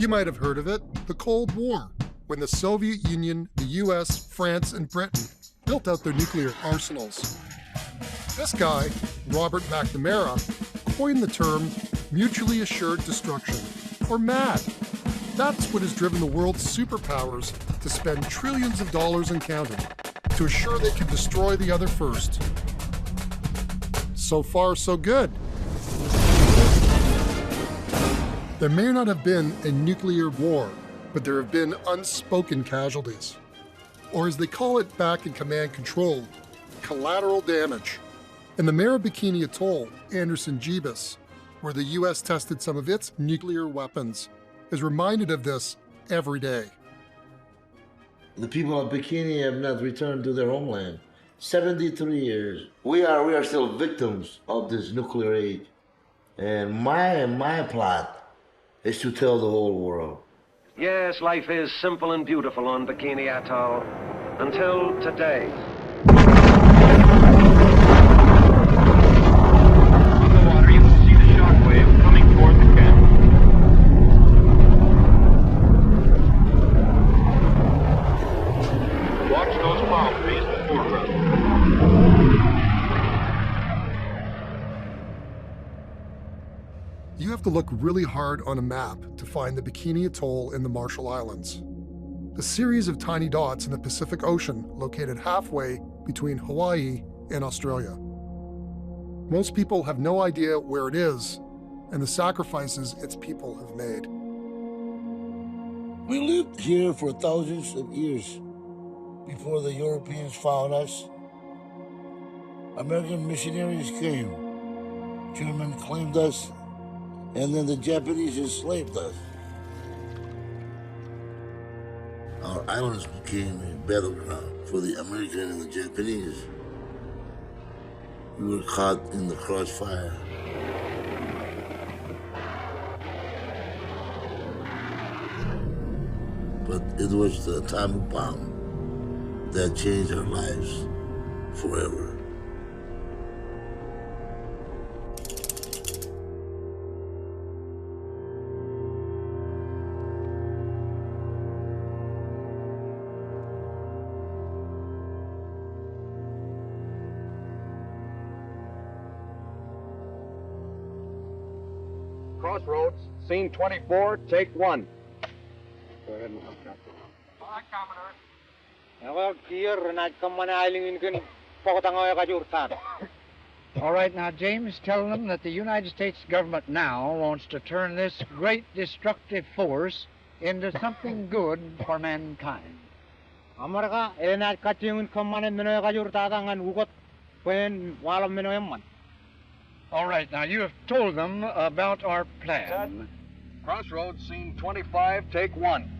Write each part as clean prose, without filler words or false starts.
You might have heard of it, the Cold War, when the Soviet Union, the US, France, and Britain built out their nuclear arsenals. This guy, Robert McNamara, coined the term mutually assured destruction, or MAD. That's what has driven the world's superpowers to spend trillions of dollars and counting to assure they can destroy the other first. So far, so good. There may not have been a nuclear war, but there have been unspoken casualties. Or as they call it back in command control, collateral damage. In the mayor of Bikini Atoll, Anderson Jeebus, where the US tested some of its nuclear weapons, is reminded of this every day. The people of Bikini have not returned to their homeland. 73 years. We are still victims of this nuclear age. And my plot is to tell the whole world. Yes, life is simple and beautiful on Bikini Atoll. Until today. On the water, you can see the shockwave coming toward the camp. Watch those palm trees before us. You have to look really hard on a map to find the Bikini Atoll in the Marshall Islands, a series of tiny dots in the Pacific Ocean located halfway between Hawaii and Australia. Most people have no idea where it is and the sacrifices its people have made. We lived here for thousands of years before the Europeans found us. American missionaries came. German claimed us, and then the Japanese enslaved us. Our islands became a battleground for the American and the Japanese. We were caught in the crossfire. But it was the atomic bomb that changed our lives forever. Crossroads, scene 24, take 1. Go ahead and Hi, Commodore. All right, now, James, tell them that the United States government now wants to turn this great destructive force into something good for mankind. All right, now, you have told them about our plan. Crossroads, scene 25, take 1.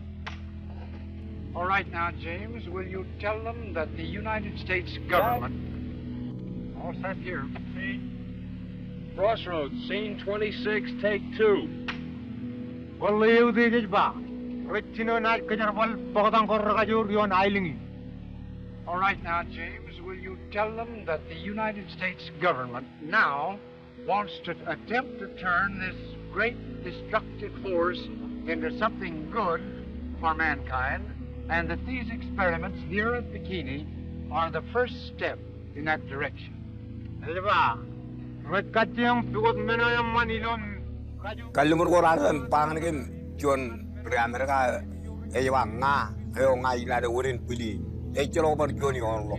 All right, now, James, will you tell them that the United States government... All set here. Crossroads, scene 26, take 2. All right, now, James, will you tell them that the United States government now wants to attempt to turn this great destructive force into something good for mankind, and that these experiments here at Bikini are the first step in that direction. Kalumur ko ran pangan John America Ewang nga ila de wurin pili e cholo bar joni on lo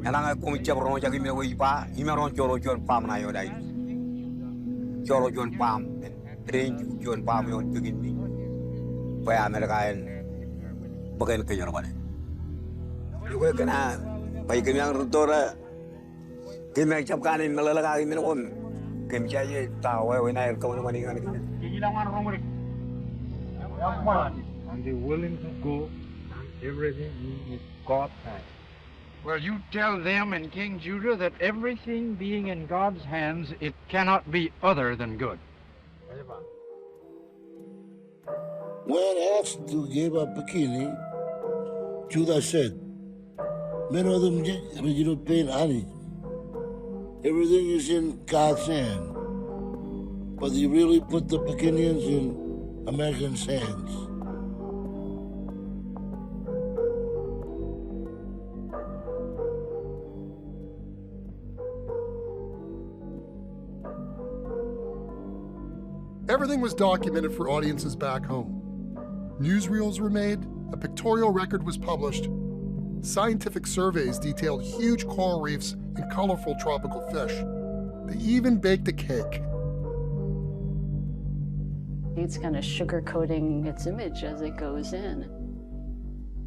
ala ko mi chabro jagi me wi pa imeron cholo jon pam na yo dai cholo jon pam range jon pam yo jogin bi pa America en bagen ke yor bane ko kana pai ke yang rutora ke me chap kan in mala ga mi no ke mi chaye ta we na ko no mani kan And they're willing to go everything in God's hands. Well, you tell them in King Judah that everything being in God's hands, it cannot be other than good. When asked to give up Bikini, Judah said, "Men of them European honey. Everything is in God's hand. But you really put the Bikinians in American hands. Everything was documented for audiences back home. Newsreels were made, a pictorial record was published, scientific surveys detailed huge coral reefs and colorful tropical fish. They even baked a cake. It's kind of sugarcoating its image as it goes in.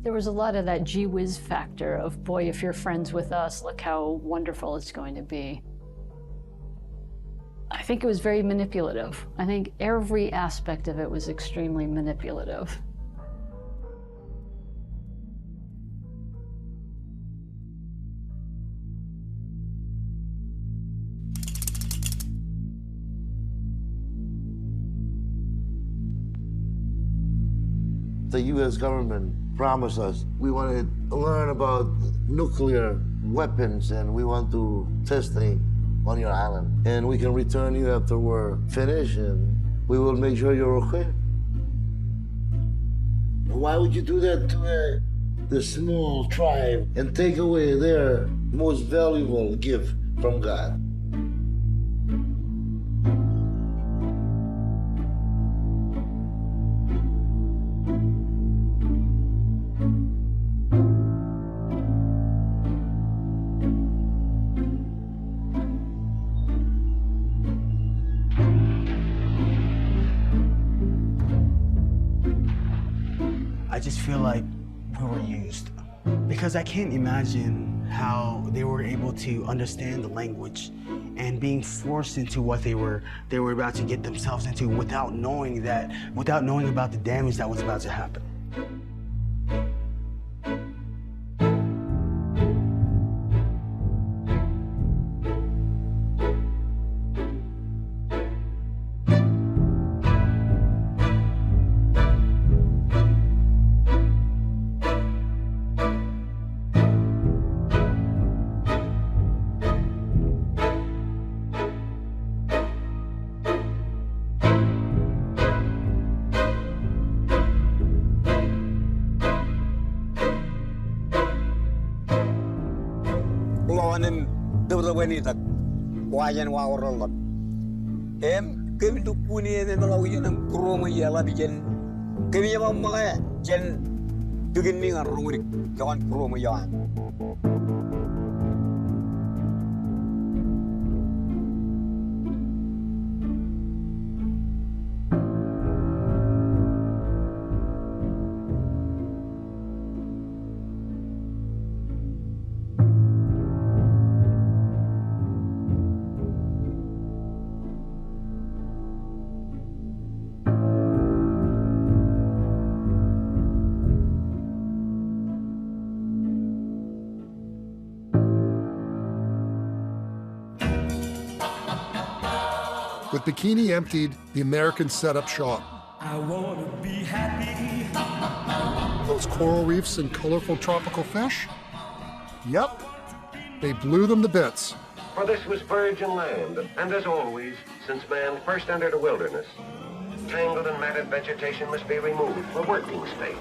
There was a lot of that gee whiz factor of, boy, if you're friends with us, look how wonderful it's going to be. I think it was very manipulative. I think every aspect of it was extremely manipulative. The U.S. government promised us we want to learn about nuclear weapons and we want to testing on your island. And we can return you after we're finished and we will make sure you're okay. Why would you do that to the small tribe and take away their most valuable gift from God? I just feel like we were used because I can't imagine how they were able to understand the language and being forced into what they were about to get themselves into without knowing about the damage that was about to happen. Wajan wa orolot em kemi du puni ne no yena promo yala bijen kemi ma ma jen dugin ni ngar rumuri kawan promo ya With Bikini emptied, the Americans set up shop. I want to be happy. Those coral reefs and colorful tropical fish? Yep, they blew them to bits. For this was virgin land, and as always, since man first entered a wilderness, tangled and matted vegetation must be removed for working space,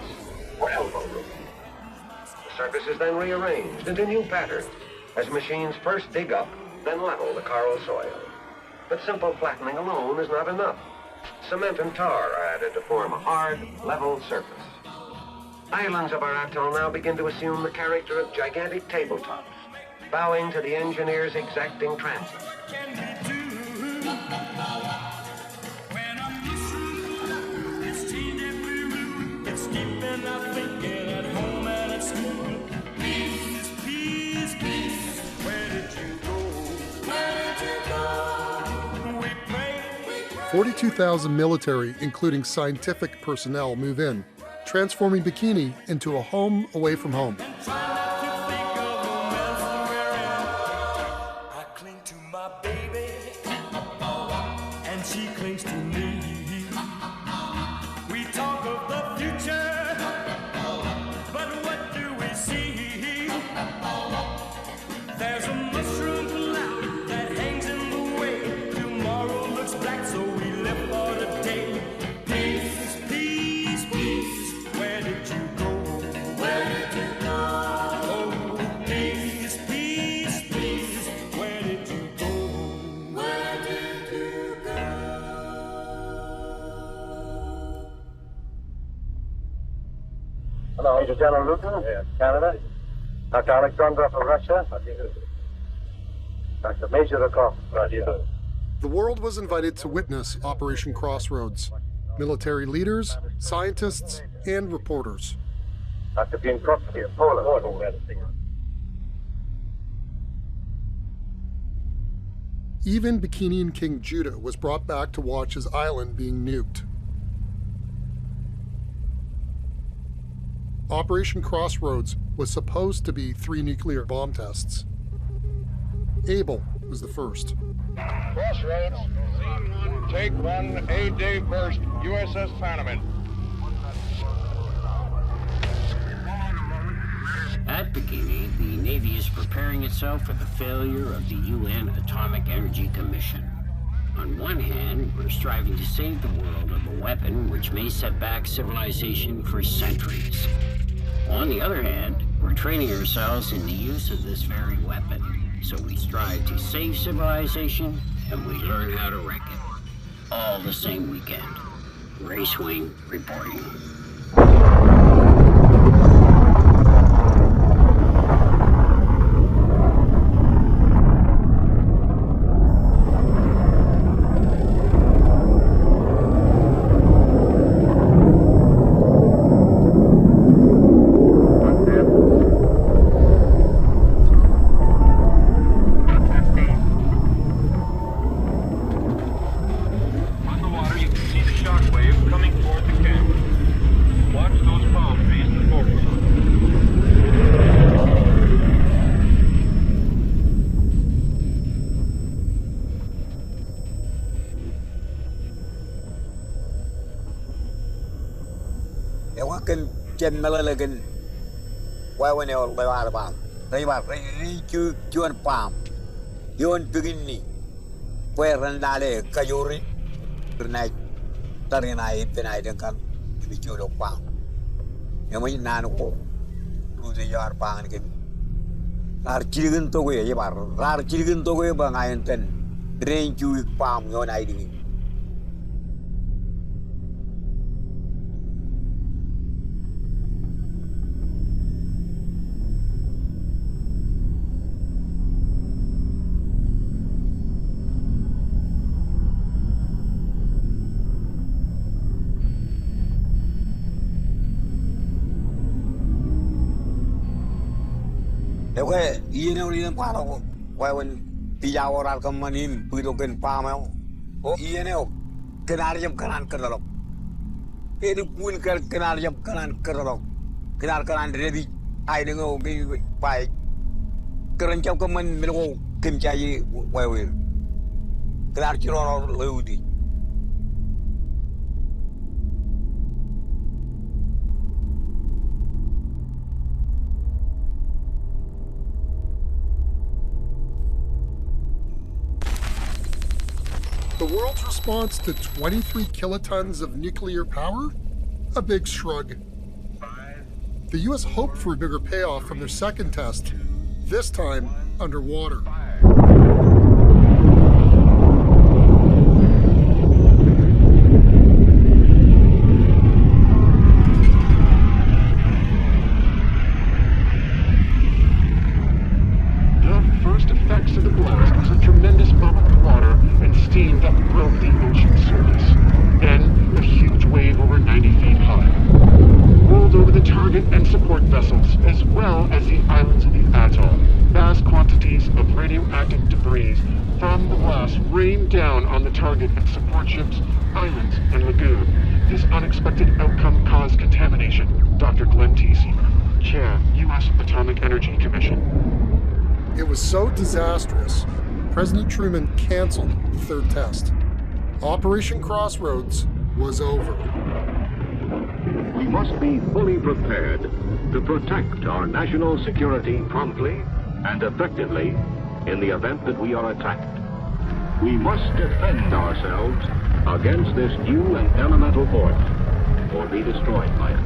for elbow room. The surface is then rearranged into new patterns as machines first dig up, then level the coral soil. But simple flattening alone is not enough. Cement and tar are added to form a hard, level surface. Islands of our atoll now begin to assume the character of gigantic tabletops, bowing to the engineer's exacting transit. Thinking at home and at school. Peace, peace, peace. Where did you go? Where did you go? We pray. 42,000 military, including scientific personnel, move in, transforming Bikini into a home away from home. I cling to my baby, and she clings to me. We talk of the future, but what do we see? There's a mushroom cloud that hangs in the way. Tomorrow looks black, so we live for the day. Peace, Major General Luton, Canada. Dr. Alexandra from Russia. Dr. Majorikov, Russia. The world was invited to witness Operation Crossroads. Military leaders, scientists, and reporters. Dr. Bienkowski of Poland. Even Bikini and King Judah was brought back to watch his island being nuked. Operation Crossroads was supposed to be 3 nuclear bomb tests. Able was the first. Crossroads, scene 1, take 1, A-Day first, USS Panamint. At Bikini, the Navy is preparing itself for the failure of the UN Atomic Energy Commission. On one hand, we're striving to save the world of a weapon which may set back civilization for centuries. On the other hand, we're training ourselves in the use of this very weapon. So we strive to save civilization, and we learn how to wreck it. All the same weekend. Racewing reporting. Chen Melaligan, why when they all live about? They were you and Palm. You and Bikini, where Randale, Kayuri, Night, Tarinai, Penaitan, the Judo Palm. And when Nano, to the yard palm again. Our children to way, our children to way, but I intend drain you palm your idea. Okay, you know, you know, why when Pijawa are coming in, we don't get palm. Oh, you know, Canarium Kanan Keralok. Any pool Canarium Kanan Keralok. Kanan ready, I don't know, by current Jokaman Milo Kimchai, where will Clark Lodi. The world's response to 23 kilotons of nuclear power? A big shrug. The US hoped for a bigger payoff from their second test, this time underwater. The first effects of the blast was a tremendous bubble of water and steam that broke the ocean surface. Then, a huge wave over 90 feet high rolled over the target and support vessels, as well as the islands of the atoll. Vast quantities of radioactive debris from the blast rained down on the target and support ships, islands, and lagoon. This unexpected outcome caused contamination. Dr. Glenn T. Seaver, Chair, U.S. Atomic Energy Commission. It was so disastrous, President Truman canceled the third test. Operation Crossroads was over. We must be fully prepared to protect our national security promptly and effectively in the event that we are attacked. We must defend ourselves against this new and elemental force or be destroyed by it.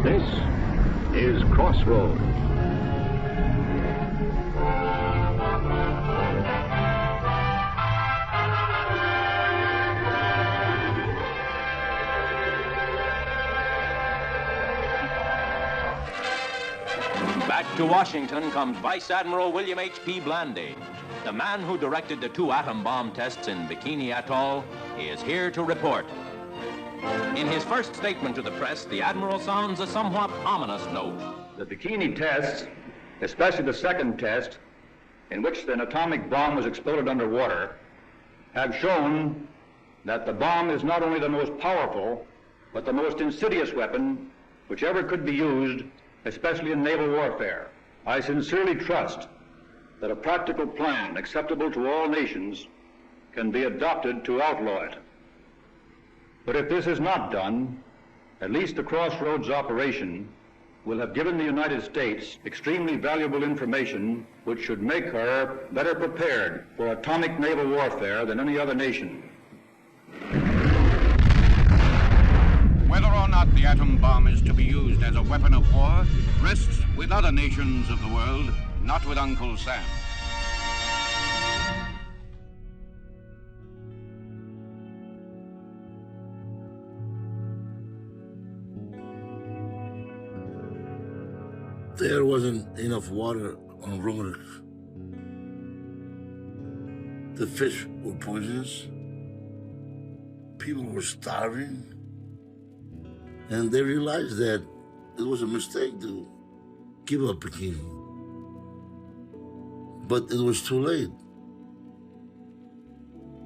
This is Crossroads. Back to Washington comes Vice Admiral William H.P. Blandy. The man who directed the 2 atom bomb tests in Bikini Atoll is here to report. In his first statement to the press, the Admiral sounds a somewhat ominous note. The Bikini tests, especially the second test, in which an atomic bomb was exploded underwater, have shown that the bomb is not only the most powerful, but the most insidious weapon which ever could be used, especially in naval warfare. I sincerely trust that a practical plan acceptable to all nations can be adopted to outlaw it. But if this is not done, at least the Crossroads operation will have given the United States extremely valuable information which should make her better prepared for atomic naval warfare than any other nation. Whether or not the atom bomb is to be used as a weapon of war rests with other nations of the world, not with Uncle Sam. There wasn't enough water on Roanoke. The fish were poisonous. People were starving. And they realized that it was a mistake to give up Bikini. But it was too late.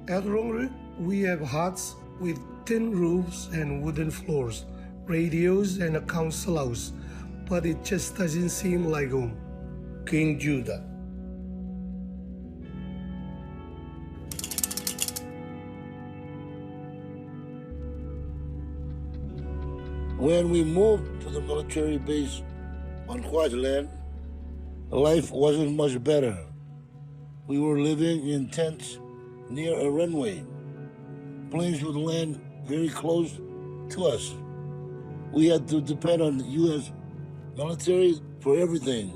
At Roanoke, we have huts with tin roofs and wooden floors, radios and a council house, but it just doesn't seem like home. King Judah. When we moved to the military base on Wasteland, life wasn't much better. We were living in tents near a runway. Planes would land very close to us. We had to depend on the U.S. military for everything.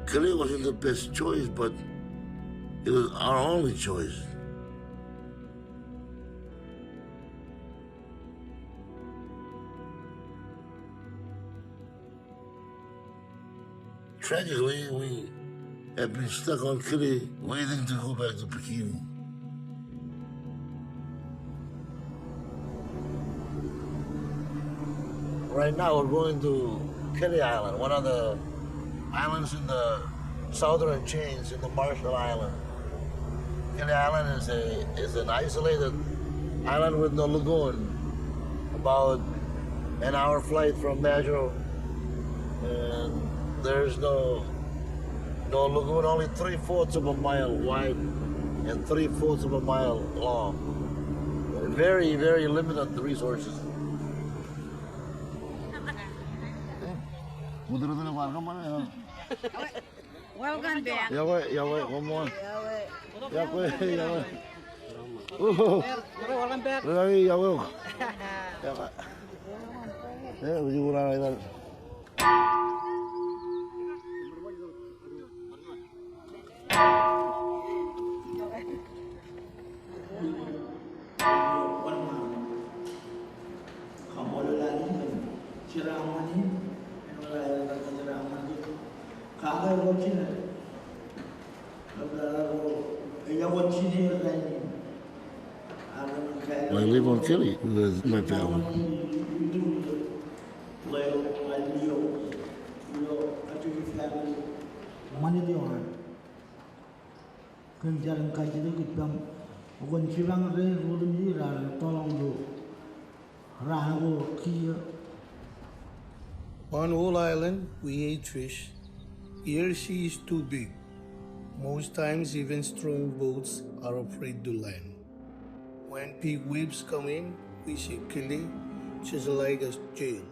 Kili wasn't the best choice, but it was our only choice. Tragically, we have been stuck on Kili, waiting to go back to Bikini. Right now, we're going to Kili Island, one of the islands in the southern chains in the Marshall Island. Kili Island is an isolated island with no lagoon, about an hour flight from Majuro, and there's no lagoon, only 3/4 of a mile wide and 3/4 of a mile long. Very, very limited resources. Welcome back. Yahweh, one more. Yahweh. Welcome back. Yahweh. I live on Kili with my family. On Whole Island, we ate fish. Here she is too big. Most times, even strong boats are afraid to land. When big waves come in, we see Kili just like a jail.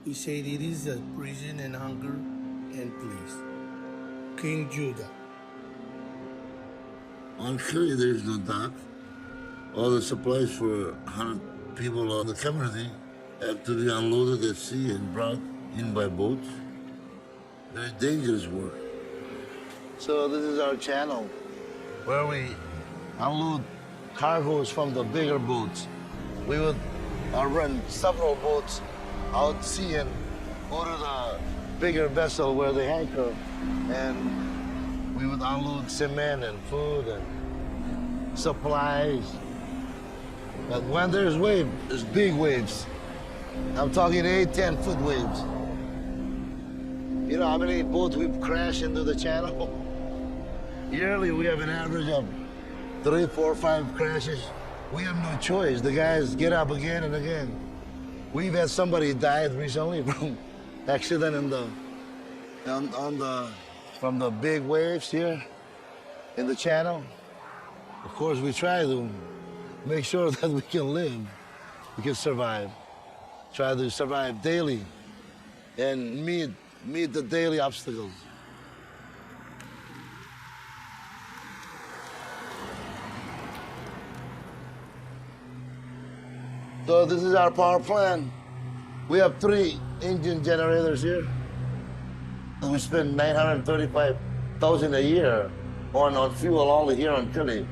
We say it is a prison and hunger and place. King Judah. On Kili, there's no dock. All the supplies for 100 people on the community have to be unloaded at sea and brought in by boats. Very dangerous work. So this is our channel where we unload cargoes from the bigger boats. We would run several boats out to sea and go to the bigger vessel where they anchor, and we would unload cement and food and supplies. But when there's waves, there's big waves. I'm talking 8, 10-foot waves. You know how many boats we've crashed into the channel? Yearly, we have an average of 3, 4, 5 crashes. We have no choice. The guys get up again and again. We've had somebody died recently from accident in from the big waves here in the channel. Of course, we try to make sure that we can live, we can survive. Try to survive daily and meet the daily obstacles. So this is our power plant. We have 3 engine generators here. We spend $935,000 a year on fuel only here on Kili.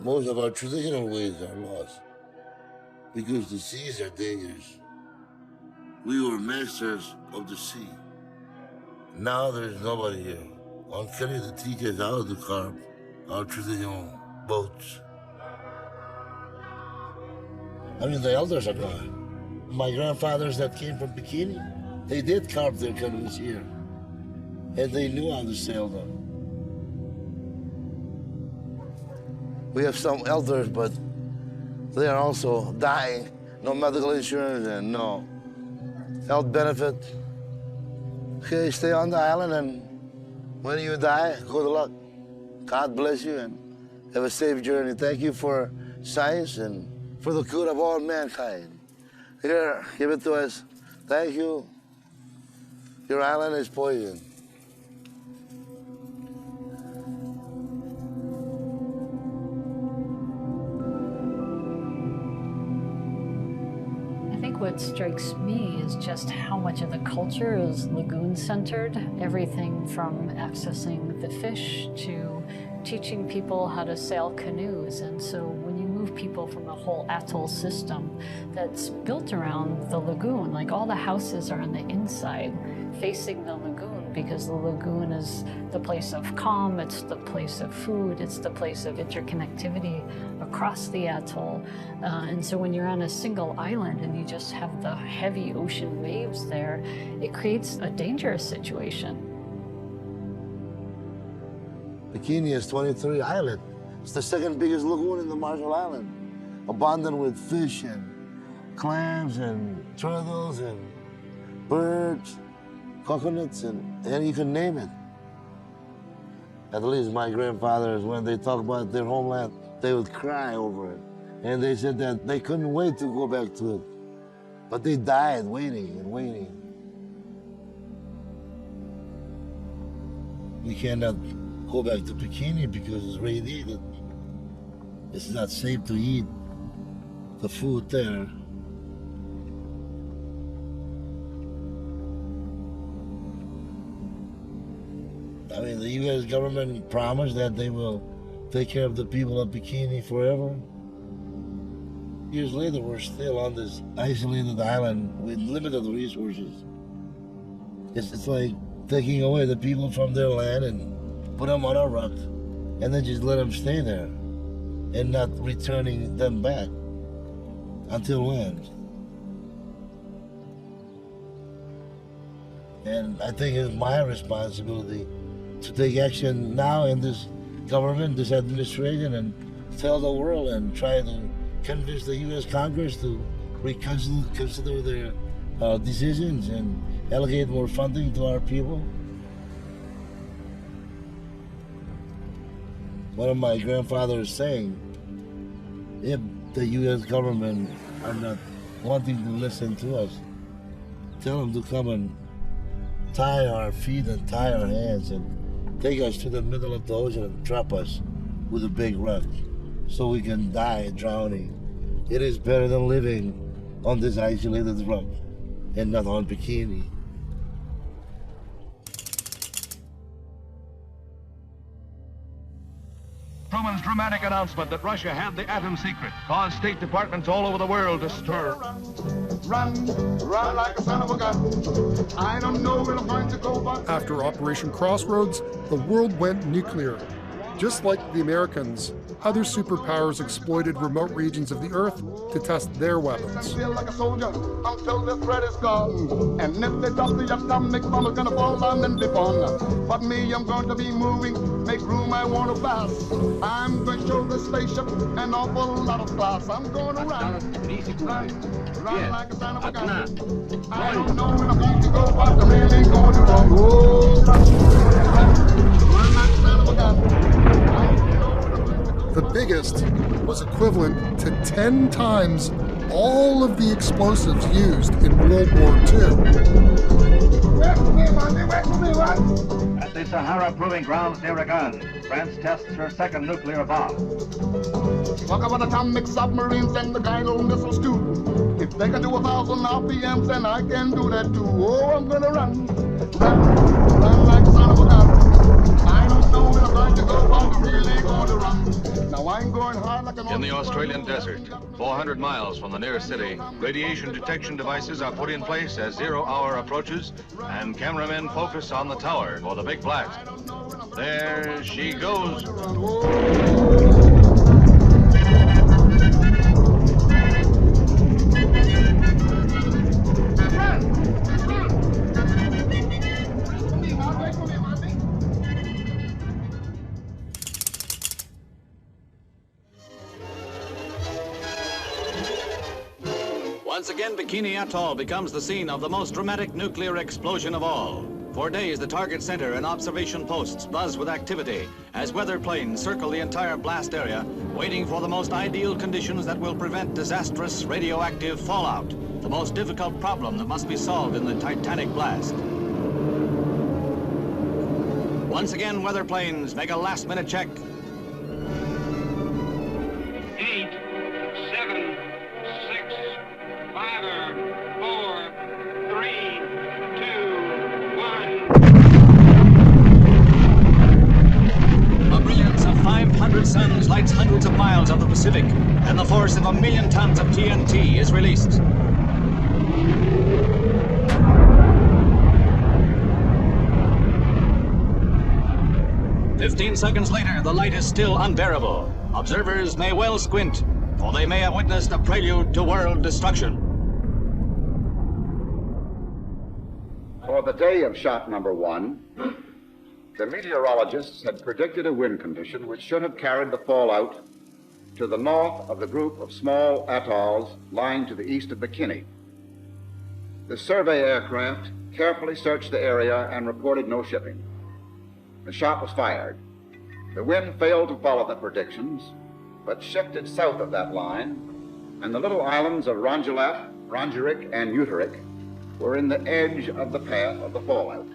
Most of our traditional ways are lost because the seas are dangerous. We were masters of the sea. Now there's nobody here on Kili to teach us how to carve our traditional boats. I mean, the elders are gone. My grandfathers that came from Bikini, they did carve their canoes here, and they knew how to sail them. We have some elders, but they are also dying. No medical insurance and no health benefit. Okay, stay on the island, and when you die, good luck. God bless you and have a safe journey. Thank you for science and for the good of all mankind. Here, give it to us. Thank you. Your island is poison. What strikes me is just how much of the culture is lagoon-centered. Everything from accessing the fish to teaching people how to sail canoes. And so when you move people from a whole atoll system that's built around the lagoon, like all the houses are on the inside facing the lagoon, because the lagoon is the place of calm, it's the place of food, it's the place of interconnectivity across the atoll. And so when you're on a single island and you just have the heavy ocean waves there, it creates a dangerous situation. Bikini is 23 island. It's the second biggest lagoon in the Marshall Island, abundant with fish and clams and turtles and birds, coconuts, and you can name it. At least my grandfathers, when they talk about their homeland, they would cry over it. And they said that they couldn't wait to go back to it. But they died waiting and waiting. We cannot go back to Bikini because it's radiated. It's not safe to eat the food there. I mean, the U.S. government promised that they will take care of the people of Bikini forever. Years later, we're still on this isolated island with limited resources. It's like taking away the people from their land and put them on a rock and then just let them stay there and not returning them back. Until when? And I think it's my responsibility to take action now in this government, this administration, and tell the world and try to convince the U.S. Congress to reconsider their decisions and allocate more funding to our people. one of my grandfathers saying, if the U.S. government are not wanting to listen to us, tell them to come and tie our feet and tie our hands and take us to the middle of the ocean and drop us with a big rock so we can die drowning. It is better than living on this isolated rock and not on Bikini. Truman's dramatic announcement that Russia had the atom secret caused state departments all over the world to stir. Run like a son of a gun. I don't know where I'm going to go, but... After Operation Crossroads, the world went nuclear. Just like the Americans, other superpowers exploited remote regions of the Earth to test their weapons. I feel like a soldier until the threat is gone. And if they drop the atomic bomb, it's gonna fall down and be fun. But me, I'm going to be moving, make room, I want to pass. I'm going to show the spaceship an awful lot of class. I'm going to run like a son of a gun. I don't know where I'm going to go, but I'm really going to run. Oh, run like a son of a gun. The biggest was equivalent to 10 times all of the explosives used in World War II. At the Sahara Proving Grounds near Ragan, France tests her second nuclear bomb. Talk about atomic submarines and the guidal missiles too. If they can do 1,000 RPMs, then I can do that too. Oh, I'm gonna run like a son of a gun. I don't know where I'm going to go, but I'm really going to run. Now I'm going hard like an... In the Australian desert, 400 miles from the nearest city, radiation detection devices are put in place as 0 hour approaches, and cameramen focus on the tower for the big blast. There she goes. Once again, Bikini Atoll becomes the scene of the most dramatic nuclear explosion of all. For days, the target center and observation posts buzz with activity as weather planes circle the entire blast area, waiting for the most ideal conditions that will prevent disastrous radioactive fallout, the most difficult problem that must be solved in the Titanic blast. Once again, weather planes make a last-minute check. 8, 7, 6, 5, 4, 3, 2, 1. A brilliance of 500 suns lights hundreds of miles of the Pacific, and the force of 1,000,000 tons of TNT is released. "15 seconds later, the light is still unbearable. Observers may well squint, for they may have witnessed a prelude to world destruction." For the day of shot number 1, the meteorologists had predicted a wind condition which should have carried the fallout to the north of the group of small atolls lying to the east of Bikini. The survey aircraft carefully searched the area and reported no shipping. The shot was fired. The wind failed to follow the predictions, but shifted south of that line, and the little islands of Rongelat, Rongerik, and Uterik were in the edge of the path of the fallout.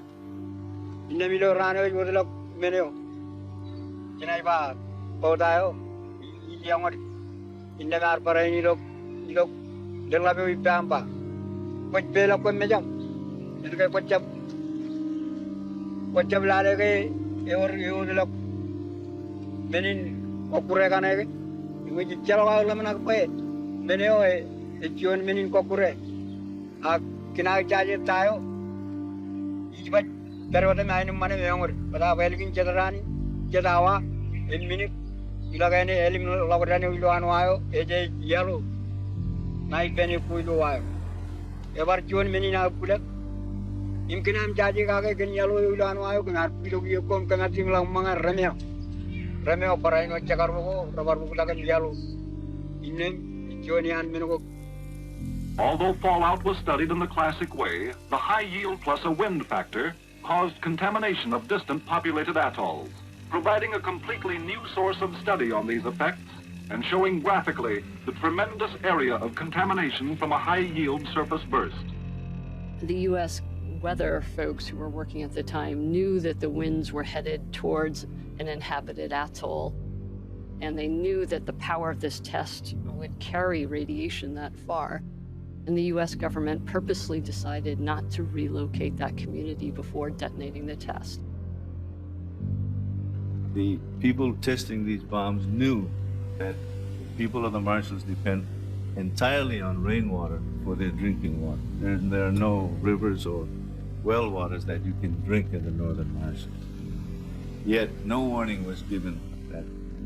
Menin kokure kanege ngi jalawa lamana pe meneo e jon menin kokure a kina jaje tayo iba darwata main mane yongor pada welgin jadarani jadawa en minute ilagane elim lagorani ulo anwayo eje yalo nai bene kuilo wayo ebar jon menin a kulak imkinam jaje kage gen yalo ulo anwayo kenar pilo kom kenar tinglang mangar remeo Although fallout was studied in the classic way, the high yield plus a wind factor caused contamination of distant populated atolls. providing a completely new source of study on these effects and showing graphically the tremendous area of contamination from a high-yield surface burst. The U.S. weather folks who were working at the time knew that the winds were headed towards an inhabited atoll, and they knew that the power of this test would carry radiation that far. And the U.S. government purposely decided not to relocate that community before detonating the test. The people testing these bombs knew that the people of the Marshalls depend entirely on rainwater for their drinking water. There are no rivers or well waters that you can drink in the northern Marshalls. Yet no warning was given that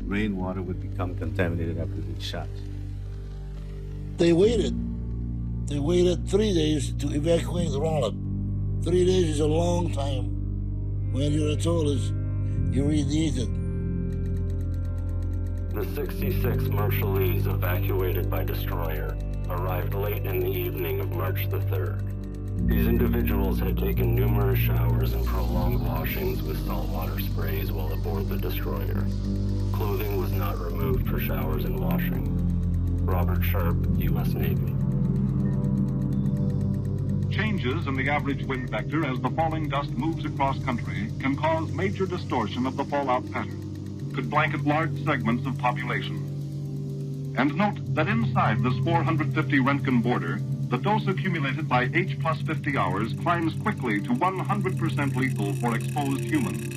rainwater would become contaminated after these shots. They waited. They waited 3 days to evacuate Rolla. 3 days is a long time when your atoll is irradiated. The 66 Marshallese evacuated by destroyer arrived late in the evening of March the 3rd. These individuals had taken numerous showers and prolonged washings with saltwater sprays while aboard the destroyer. Clothing was not removed for showers and washing. Robert Sharp, U.S. Navy. Changes in the average wind vector as the falling dust moves across country can cause major distortion of the fallout pattern, could blanket large segments of population. And note that inside this 450 Roentgen border, the dose accumulated by H plus 50 hours climbs quickly to 100% lethal for exposed humans.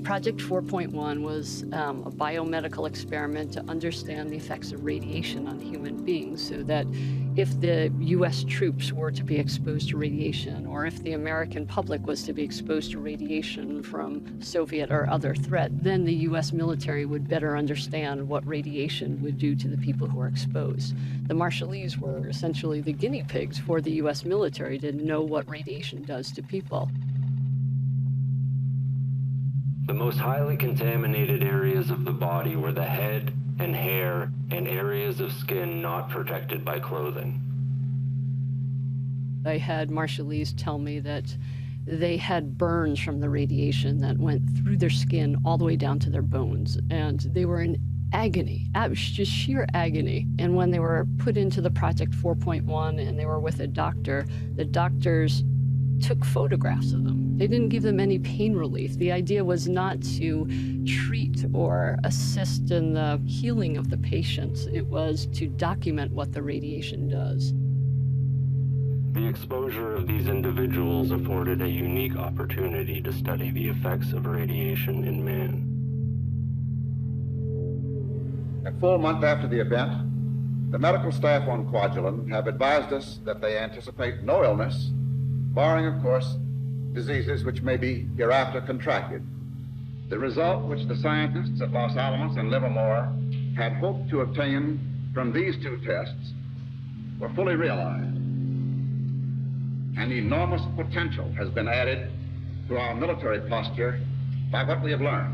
Project 4.1 was a biomedical experiment to understand the effects of radiation on human beings, so that if the U.S. troops were to be exposed to radiation, or if the American public was to be exposed to radiation from Soviet or other threat, then the U.S. military would better understand what radiation would do to the people who are exposed. The Marshallese were essentially the guinea pigs for the U.S. military to know what radiation does to people. The most highly contaminated areas of the body were the head and hair and areas of skin not protected by clothing. I had Marshallese tell me that they had burns from the radiation that went through their skin all the way down to their bones, and they were in agony, just sheer agony. And when they were put into the Project 4.1 and they were with a doctor, the doctors took photographs of them. They didn't give them any pain relief. The idea was not to treat or assist in the healing of the patients. It was to document what the radiation does. The exposure of these individuals afforded a unique opportunity to study the effects of radiation in man. A full month after the event, the medical staff on Kwajalein have advised us that they anticipate no illness, barring, of course, diseases which may be hereafter contracted. The result which the scientists at Los Alamos and Livermore had hoped to obtain from these two tests were fully realized. An enormous potential has been added to our military posture by what we have learned.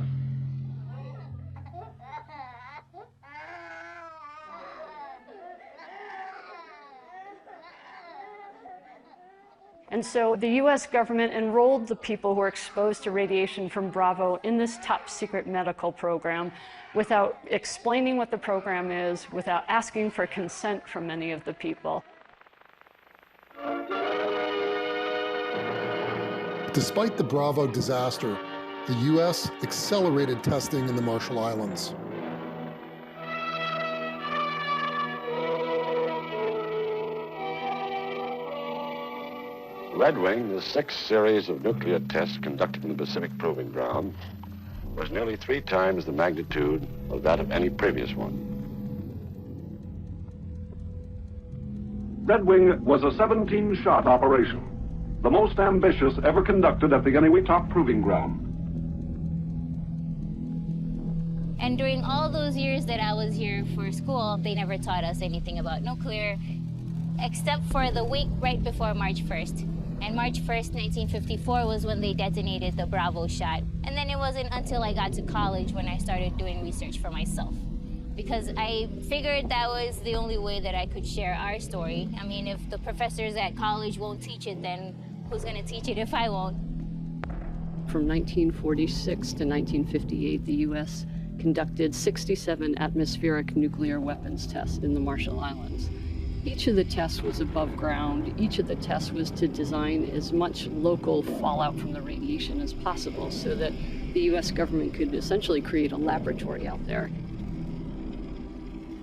And so the U.S. government enrolled the people who were exposed to radiation from Bravo in this top secret medical program without explaining what the program is, without asking for consent from any of the people. Despite the Bravo disaster, the U.S. accelerated testing in the Marshall Islands. Red Wing, the sixth series of nuclear tests conducted in the Pacific Proving Ground, was nearly 3 times the magnitude of that of any previous one. Red Wing was a 17-shot operation, the most ambitious ever conducted at the Eniwetok Proving Ground. And during all those years that I was here for school, they never taught us anything about nuclear, except for the week right before March 1st. And March 1st, 1954 was when they detonated the Bravo shot. And then it wasn't until I got to college when I started doing research for myself, because I figured that was the only way that I could share our story. I mean, if the professors at college won't teach it, then who's gonna teach it if I won't? from 1946 to 1958, the U.S. conducted 67 atmospheric nuclear weapons tests in the Marshall Islands. Each of the tests was above ground. Each of the tests was to design as much local fallout from the radiation as possible so that the U.S. government could essentially create a laboratory out there.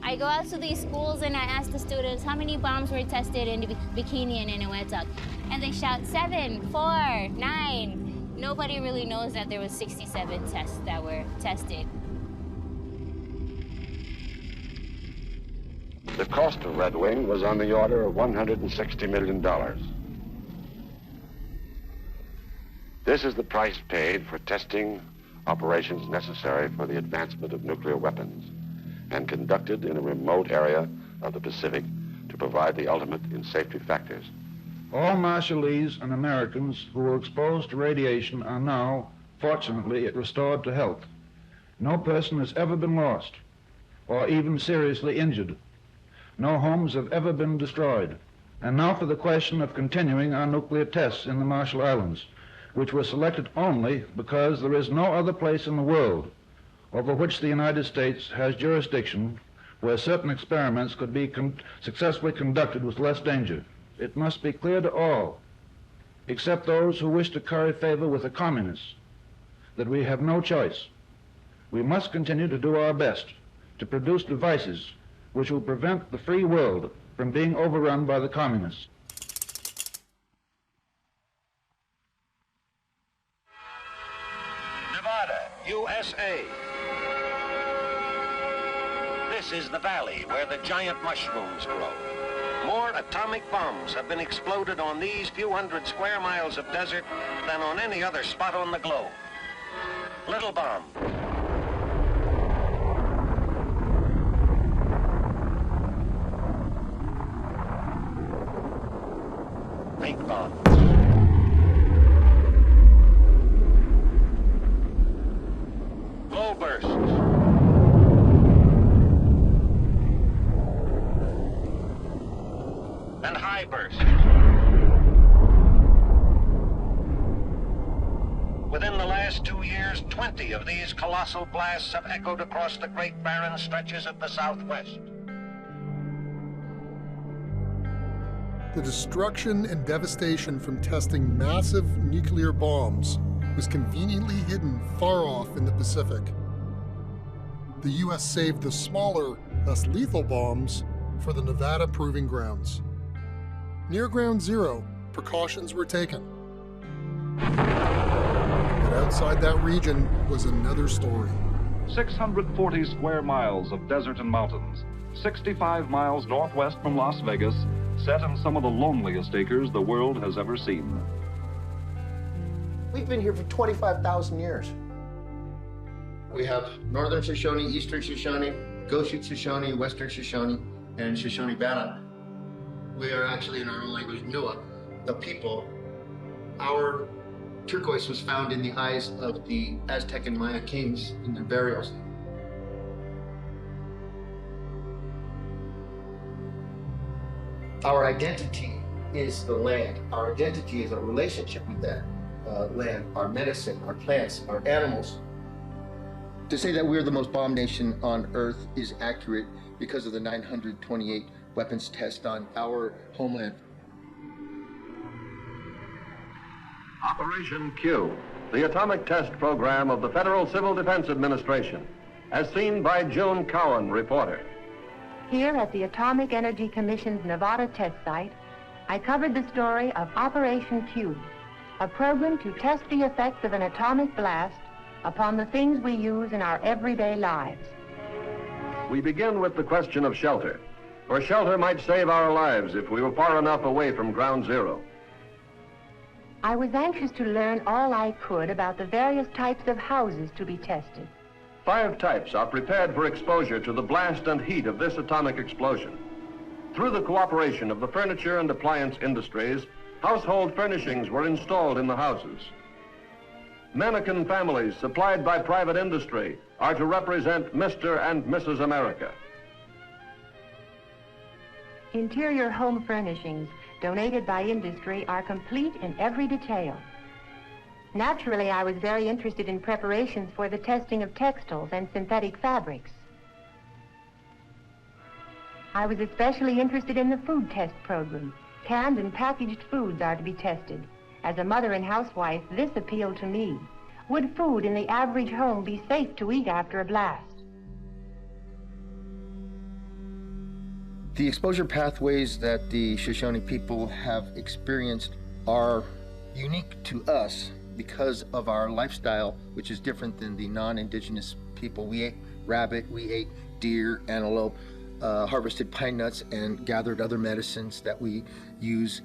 I go out to these schools and I ask the students how many bombs were tested in Bikini and Eniwetok. And they shout 7, 4, 9. Nobody really knows that there was 67 tests that were tested. The cost of Red Wing was on the order of $160 million. This is the price paid for testing operations necessary for the advancement of nuclear weapons and conducted in a remote area of the Pacific to provide the ultimate in safety factors. All Marshallese and Americans who were exposed to radiation are now, fortunately, restored to health. No person has ever been lost or even seriously injured. No homes have ever been destroyed. And now for the question of continuing our nuclear tests in the Marshall Islands, which were selected only because there is no other place in the world over which the United States has jurisdiction where certain experiments could be successfully conducted with less danger. It must be clear to all, except those who wish to curry favor with the communists, that we have no choice. We must continue to do our best to produce devices which will prevent the free world from being overrun by the communists. Nevada, USA. This is the valley where the giant mushrooms grow. More atomic bombs have been exploded on these few hundred square miles of desert than on any other spot on the globe. Little bomb. Big bomb. Low bursts. And high bursts. Within the last 2 years, 20 of these colossal blasts have echoed across the great barren stretches of the Southwest. The destruction and devastation from testing massive nuclear bombs was conveniently hidden far off in the Pacific. The U.S. saved the smaller, less lethal bombs for the Nevada proving grounds. Near Ground Zero, precautions were taken. But outside that region was another story. 640 square miles of desert and mountains, 65 miles northwest from Las Vegas, set in some of the loneliest acres the world has ever seen. We've been here for 25,000 years. We have Northern Shoshone, Eastern Shoshone, Goshute Shoshone, Western Shoshone, and Shoshone Bannock. We are actually, in our own language, Nua, the people. Our turquoise was found in the eyes of the Aztec and Maya kings in their burials. Our identity is the land. Our identity is our relationship with that land, our medicine, our plants, our animals. To say that we're the most bombed nation on Earth is accurate because of the 928 weapons test on our homeland. Operation Q, the atomic test program of the Federal Civil Defense Administration, as seen by June Cowan, reporter. Here at the Atomic Energy Commission's Nevada test site, I covered the story of Operation Q, a program to test the effects of an atomic blast upon the things we use in our everyday lives. We begin with the question of shelter, for shelter might save our lives if we were far enough away from Ground Zero. I was anxious to learn all I could about the various types of houses to be tested. 5 types are prepared for exposure to the blast and heat of this atomic explosion. Through the cooperation of the furniture and appliance industries, household furnishings were installed in the houses. Mannequin families supplied by private industry are to represent Mr. and Mrs. America. Interior home furnishings donated by industry are complete in every detail. Naturally, I was very interested in preparations for the testing of textiles and synthetic fabrics. I was especially interested in the food test program. Canned and packaged foods are to be tested. As a mother and housewife, this appealed to me. Would food in the average home be safe to eat after a blast? The exposure pathways that the Shoshone people have experienced are unique to us because of our lifestyle, which is different than the non-Indigenous people. We ate rabbit, we ate deer, antelope, harvested pine nuts, and gathered other medicines that we use.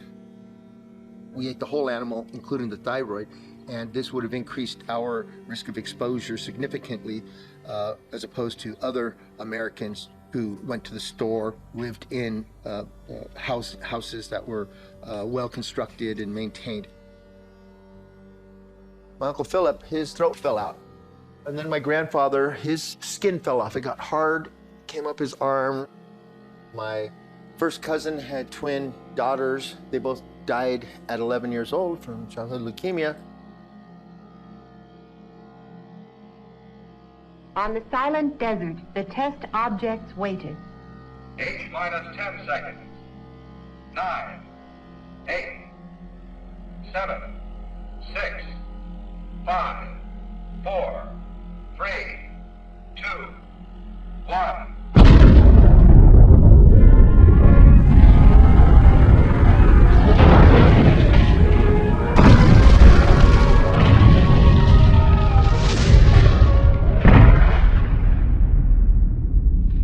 We ate the whole animal, including the thyroid, and this would have increased our risk of exposure significantly as opposed to other Americans who went to the store, lived in houses that were well constructed and maintained. My Uncle Philip, his throat fell out. And then my grandfather, his skin fell off. It got hard, came up his arm. My first cousin had twin daughters. They both died at 11 years old from childhood leukemia. On the silent desert, the test objects waited. H minus 10 seconds. 9, 8, 7, 6, 5, 4, 3, 2, 1.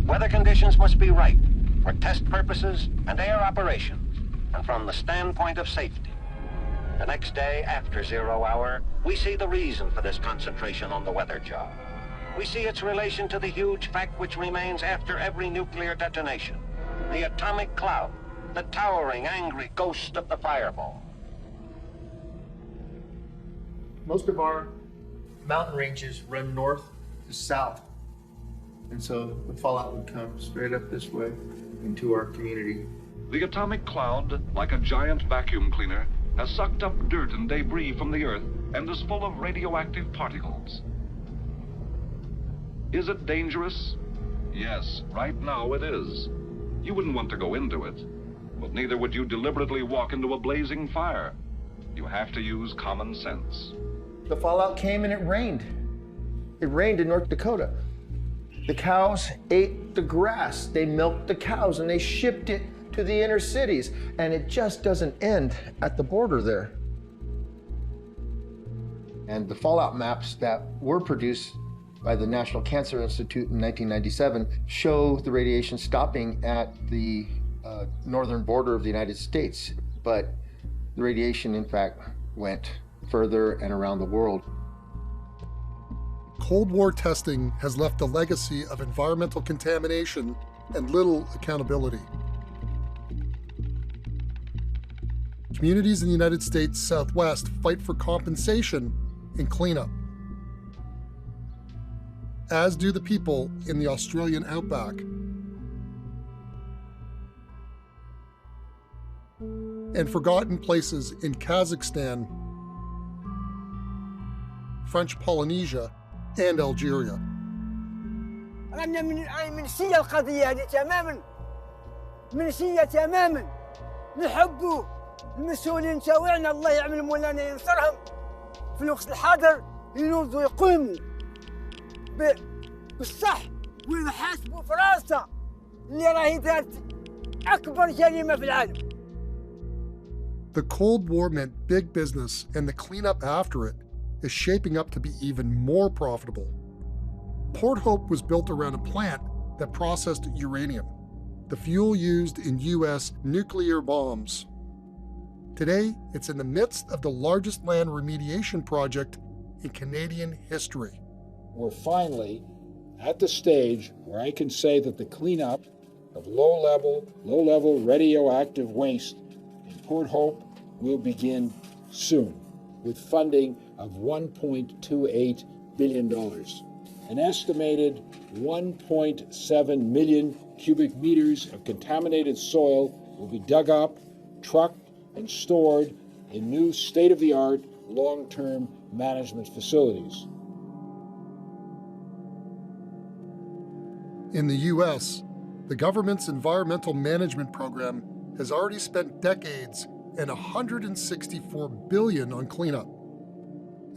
Weather conditions must be right for test purposes and air operations, and from the standpoint of safety. The next day, after 0 hour, we see the reason for this concentration on the weather job. We see its relation to the huge fact which remains after every nuclear detonation, the atomic cloud, the towering, angry ghost of the fireball. Most of our mountain ranges run north to south. And so the fallout would come straight up this way into our community. The atomic cloud, like a giant vacuum cleaner, has sucked up dirt and debris from the Earth and is full of radioactive particles. Is it dangerous? Yes, right now it is. You wouldn't want to go into it, but neither would you deliberately walk into a blazing fire. You have to use common sense. The fallout came and it rained. It rained in North Dakota. The cows ate the grass. They milked the cows and they shipped it to the inner cities. And it just doesn't end at the border there. And the fallout maps that were produced by the National Cancer Institute in 1997 show the radiation stopping at the northern border of the United States. But the radiation, in fact, went further and around the world. Cold War testing has left a legacy of environmental contamination and little accountability. Communities in the United States Southwest fight for compensation and cleanup, as do the people in the Australian outback. And forgotten places in Kazakhstan, French Polynesia, and Algeria. أنا منسية القضية هذه تماما، منسية تماما، نحبوا المسؤولين تاوعنا الله يعمل مولانا ينصرهم في الوقت الحاضر ينوضوا يقوموا بالصح ويحاسبوا فرنسا اللي راهي دارت أكبر جريمة في العالم. The Cold War meant big business, and the cleanup after it is shaping up to be even more profitable. Port Hope was built around a plant that processed uranium, the fuel used in US nuclear bombs. Today, it's in the midst of the largest land remediation project in Canadian history. We're finally at the stage where I can say that the cleanup of low-level radioactive waste in Port Hope will begin soon, with funding of $1.28 billion. An estimated 1.7 million cubic meters of contaminated soil will be dug up, trucked, and stored in new state-of-the-art long-term management facilities. In the U.S., the government's environmental management program has already spent decades and $164 billion on cleanup.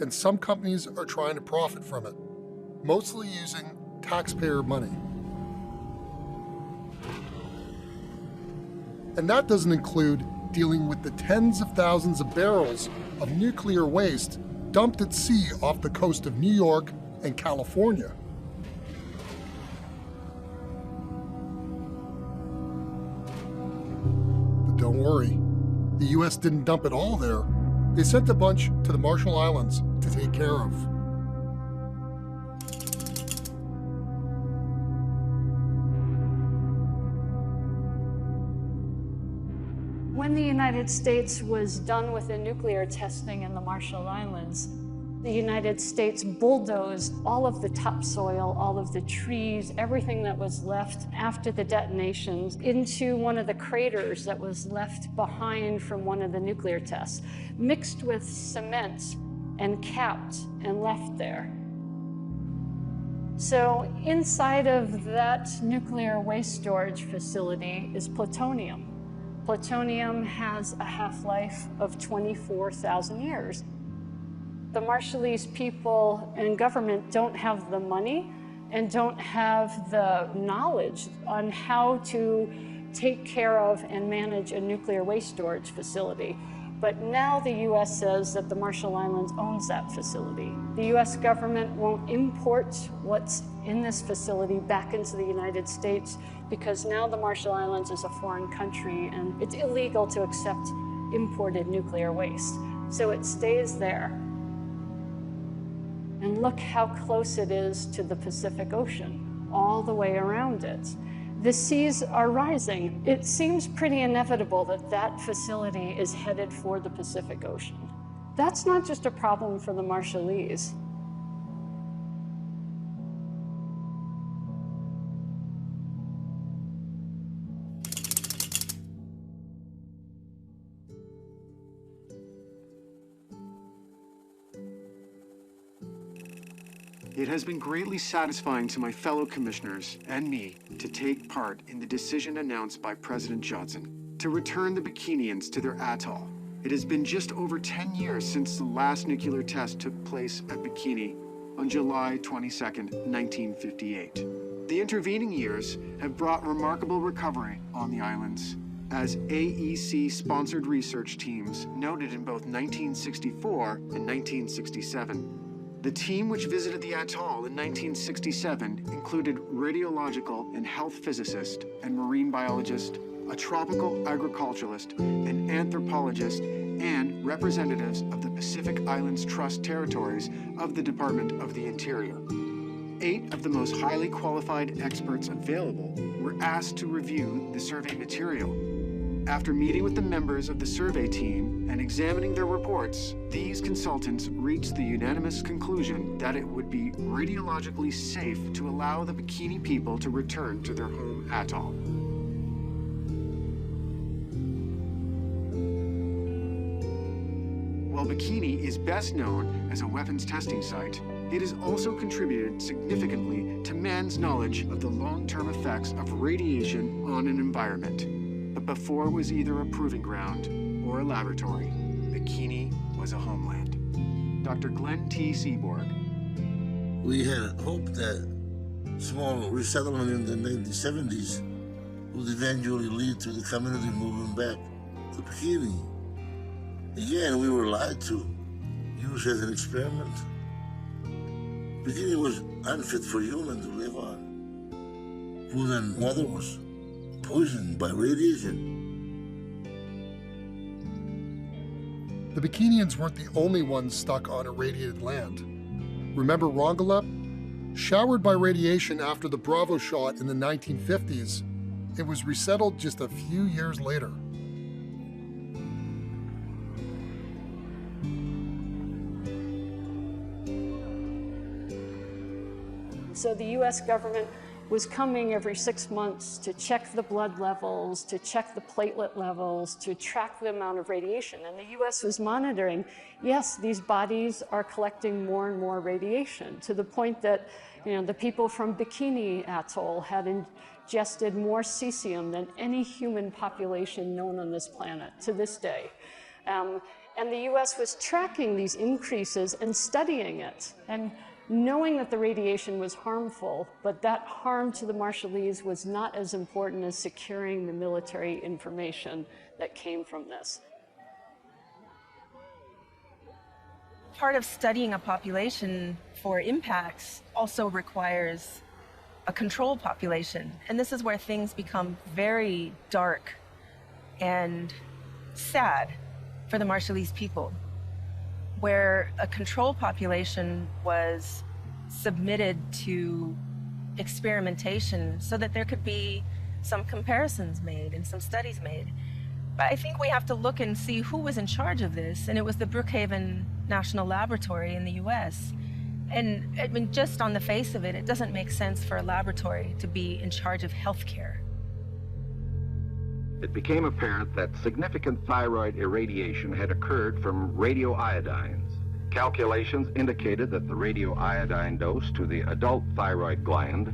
And some companies are trying to profit from it, mostly using taxpayer money. And that doesn't include dealing with the tens of thousands of barrels of nuclear waste dumped at sea off the coast of New York and California. But don't worry, the US didn't dump it all there. They sent a bunch to the Marshall Islands to take care of. When the United States was done with the nuclear testing in the Marshall Islands, the United States bulldozed all of the topsoil, all of the trees, everything that was left after the detonations into one of the craters that was left behind from one of the nuclear tests, mixed with cement and capped and left there. So inside of that nuclear waste storage facility is plutonium. Plutonium has a half-life of 24,000 years. The Marshallese people and government don't have the money and don't have the knowledge on how to take care of and manage a nuclear waste storage facility. But now the US says that the Marshall Islands owns that facility. The US government won't import what's in this facility back into the United States because now the Marshall Islands is a foreign country and it's illegal to accept imported nuclear waste. So it stays there. And look how close it is to the Pacific Ocean, all the way around it. The seas are rising. It seems pretty inevitable that that facility is headed for the Pacific Ocean. That's not just a problem for the Marshallese. It has been greatly satisfying to my fellow commissioners and me to take part in the decision announced by President Johnson to return the Bikinians to their atoll. It has been just over 10 years since the last nuclear test took place at Bikini on July 22, 1958. The intervening years have brought remarkable recovery on the islands, as AEC-sponsored research teams noted in both 1964 and 1967. The team which visited the atoll in 1967 included radiological and health physicist and marine biologist, a tropical agriculturalist, an anthropologist, and representatives of the Pacific Islands Trust territories of the Department of the Interior. 8 of the most highly qualified experts available were asked to review the survey material. After meeting with the members of the survey team and examining their reports, these consultants reached the unanimous conclusion that it would be radiologically safe to allow the Bikini people to return to their home atoll. While Bikini is best known as a weapons testing site, it has also contributed significantly to man's knowledge of the long-term effects of radiation on an environment. But before it was either a proving ground or a laboratory, Bikini was a homeland. Dr. Glenn T. Seaborg. We had hoped that small resettlement in the 1970s would eventually lead to the community moving back to Bikini. Again, we were lied to, used as an experiment. Bikini was unfit for humans to live on. Food and water was poisoned by radiation. The Bikinians weren't the only ones stuck on irradiated land. Remember Rongelap? Showered by radiation after the Bravo shot in the 1950s, it was resettled just a few years later. So the US government was coming every 6 months to check the blood levels, to check the platelet levels, to track the amount of radiation. And the US was monitoring, yes, these bodies are collecting more and more radiation, to the point that the people from Bikini Atoll had ingested more cesium than any human population known on this planet to this day. And the US was tracking these increases and studying it, and knowing that the radiation was harmful, but that harm to the Marshallese was not as important as securing the military information that came from this. Part of studying a population for impacts also requires a control population. And this is where things become very dark and sad for the Marshallese people, where a control population was submitted to experimentation so that there could be some comparisons made and some studies made. But I think we have to look and see who was in charge of this, and it was the Brookhaven National Laboratory in the US. And I mean, just on the face of it, it doesn't make sense for a laboratory to be in charge of healthcare. It became apparent that significant thyroid irradiation had occurred from radioiodines. Calculations indicated that the radioiodine dose to the adult thyroid gland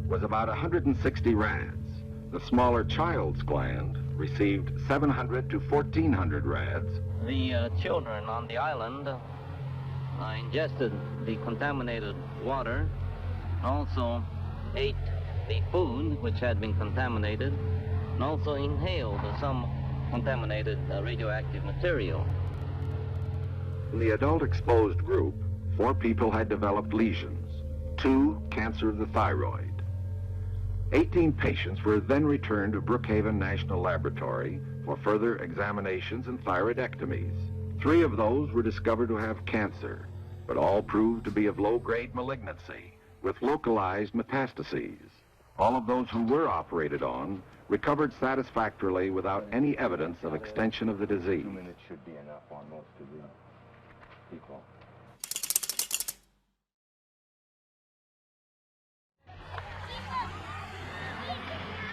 was about 160 rads. The smaller child's gland received 700 to 1,400 rads. The children on the island ingested the contaminated water, also ate the food which had been contaminated, and also inhaled some contaminated radioactive material. In the adult exposed group, 4 people had developed lesions, 2 cancer of the thyroid. 18 patients were then returned to Brookhaven National Laboratory for further examinations and thyroidectomies. 3 of those were discovered to have cancer, but all proved to be of low-grade malignancy with localized metastases. All of those who were operated on recovered satisfactorily without any evidence of extension of the disease. 2 minutes should be enough on most of the people.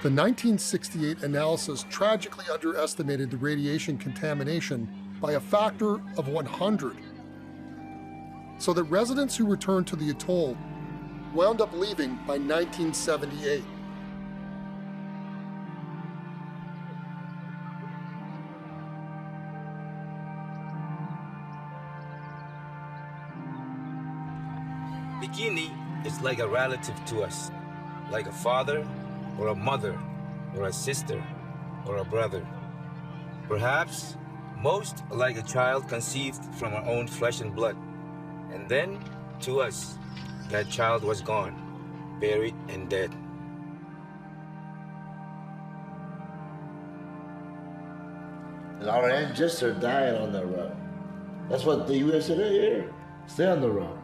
The 1968 analysis tragically underestimated the radiation contamination by a factor of 100, so that residents who returned to the atoll wound up leaving by 1978. Bikini is like a relative to us, like a father or a mother or a sister or a brother. Perhaps most like a child conceived from our own flesh and blood. And then, to us, that child was gone, buried and dead. And our ancestors died on the run. That's what the U.S. said here. Stay on the run.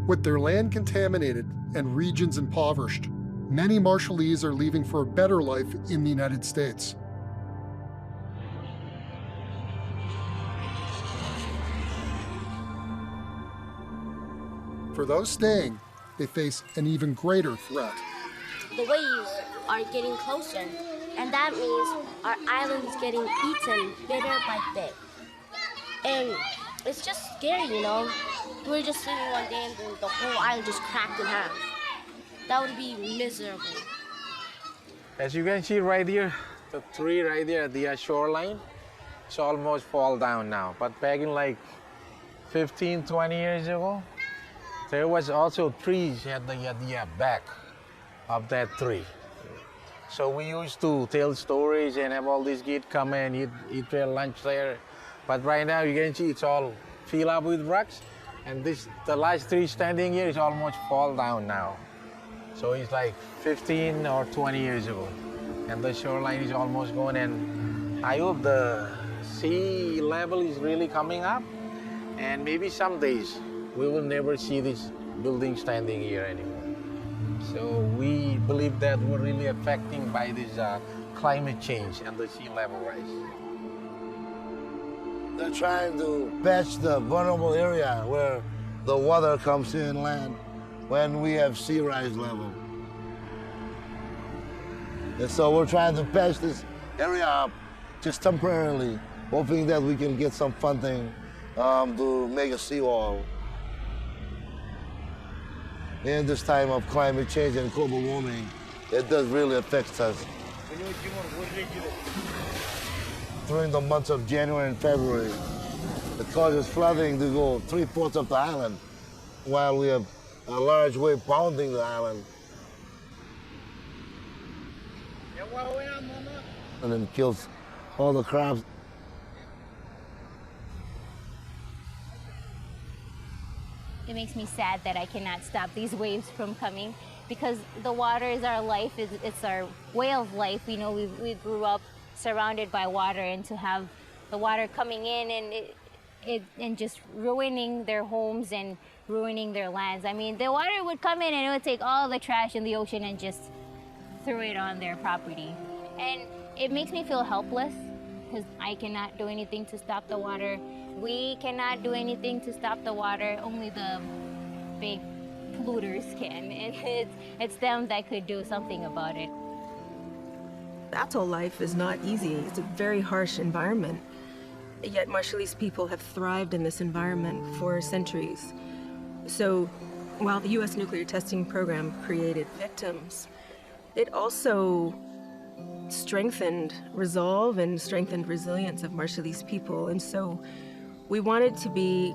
With their land contaminated and regions impoverished, many Marshallese are leaving for a better life in the United States. For those staying, they face an even greater threat. The waves are getting closer, and that means our island is getting eaten bit by bit. And it's just scary, you know? We're just sleeping one day and then the whole island just cracked in half. That would be miserable. As you can see right here, the tree right there at the shoreline, it's almost fall down now. But back in like 15, 20 years ago, there was also trees at the back of that tree. So we used to tell stories and have all these kids come and eat their lunch there. But right now you can see it's all filled up with rocks. And the last tree standing here is almost fall down now. So it's like 15 or 20 years ago. And the shoreline is almost gone. And I hope the sea level is really coming up. And maybe some days we will never see this building standing here anymore. So we believe that we're really affected by this climate change and the sea level rise. They're trying to patch the vulnerable area where the water comes inland when we have sea rise level. And so we're trying to patch this area up just temporarily, hoping that we can get some funding to make a seawall. In this time of climate change and global warming, it does really affect us. During the months of January and February, it causes flooding to go 3/4 of the island, while we have a large wave pounding the island. And then kills all the crabs. It makes me sad that I cannot stop these waves from coming, because the water is our life, it's our way of life. You know, we grew up surrounded by water, and to have the water coming in and just ruining their homes and ruining their lands. I mean, the water would come in and it would take all the trash in the ocean and just throw it on their property. And it makes me feel helpless, because I cannot do anything to stop the water. We cannot do anything to stop the water. Only the big polluters can. It's them that could do something about it. Atoll life is not easy. It's a very harsh environment. Yet Marshallese people have thrived in this environment for centuries. So while the U.S. nuclear testing program created victims, it also strengthened resolve and strengthened resilience of Marshallese people. And so we wanted to be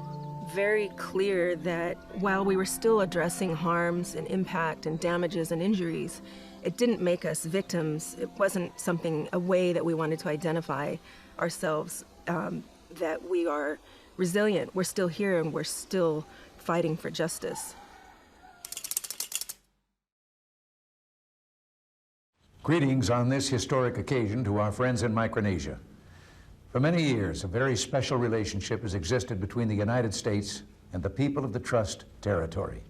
very clear that while we were still addressing harms and impact and damages and injuries, it didn't make us victims. It wasn't a way that we wanted to identify ourselves, that we are resilient. We're still here and we're still fighting for justice. Greetings on this historic occasion to our friends in Micronesia. For many years, a very special relationship has existed between the United States and the people of the Trust Territory.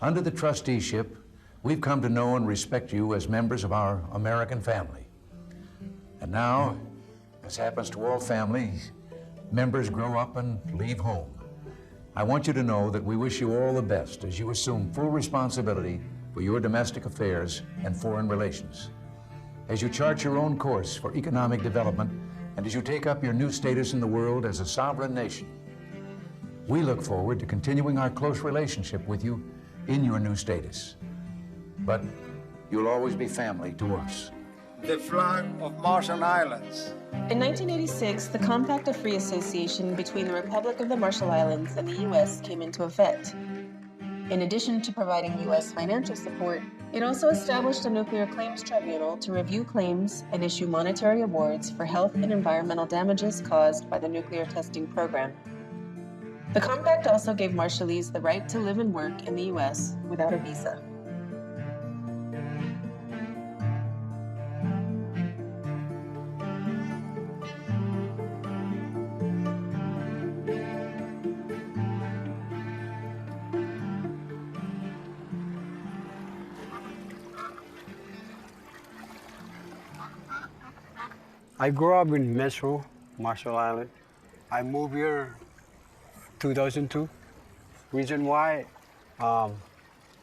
Under the trusteeship, we've come to know and respect you as members of our American family. And now, as happens to all families, members grow up and leave home. I want you to know that we wish you all the best as you assume full responsibility for your domestic affairs and foreign relations. As you chart your own course for economic development, and as you take up your new status in the world as a sovereign nation, we look forward to continuing our close relationship with you in your new status. But you'll always be family to us. The flag of Marshall Islands. In 1986, the Compact of Free Association between the Republic of the Marshall Islands and the U.S. came into effect. In addition to providing U.S. financial support, it also established a nuclear claims tribunal to review claims and issue monetary awards for health and environmental damages caused by the nuclear testing program. The compact also gave Marshallese the right to live and work in the U.S. without a visa. I grew up in Metro, Marshall Island. I moved here 2002. Reason why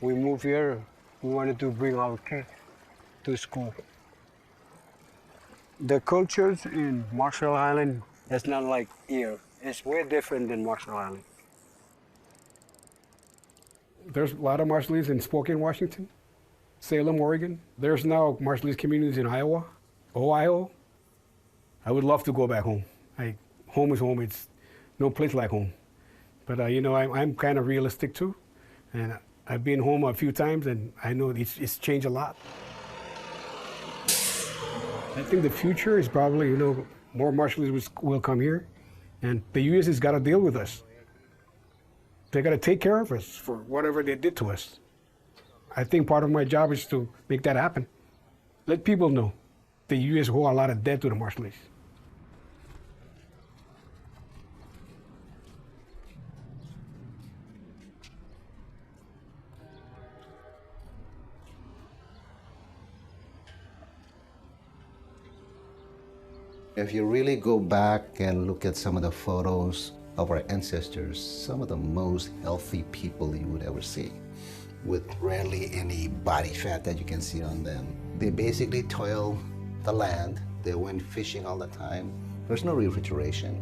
we moved here, we wanted to bring our kids to school. The cultures in Marshall Island is not like here. It's way different than Marshall Island. There's a lot of Marshallese in Spokane, Washington, Salem, Oregon. There's now Marshallese communities in Iowa, Ohio. I would love to go back home. Home is home. It's no place like home. But you know, I'm kind of realistic too, and I've been home a few times, and I know it's changed a lot. I think the future is probably, you know, more Marshallese will come here, and the U.S. has got to deal with us. They got to take care of us for whatever they did to us. I think part of my job is to make that happen. Let people know the U.S. owes a lot of debt to the Marshallese. If you really go back and look at some of the photos of our ancestors, some of the most healthy people you would ever see, with rarely any body fat that you can see on them. They basically toil the land. They went fishing all the time. There's no refrigeration.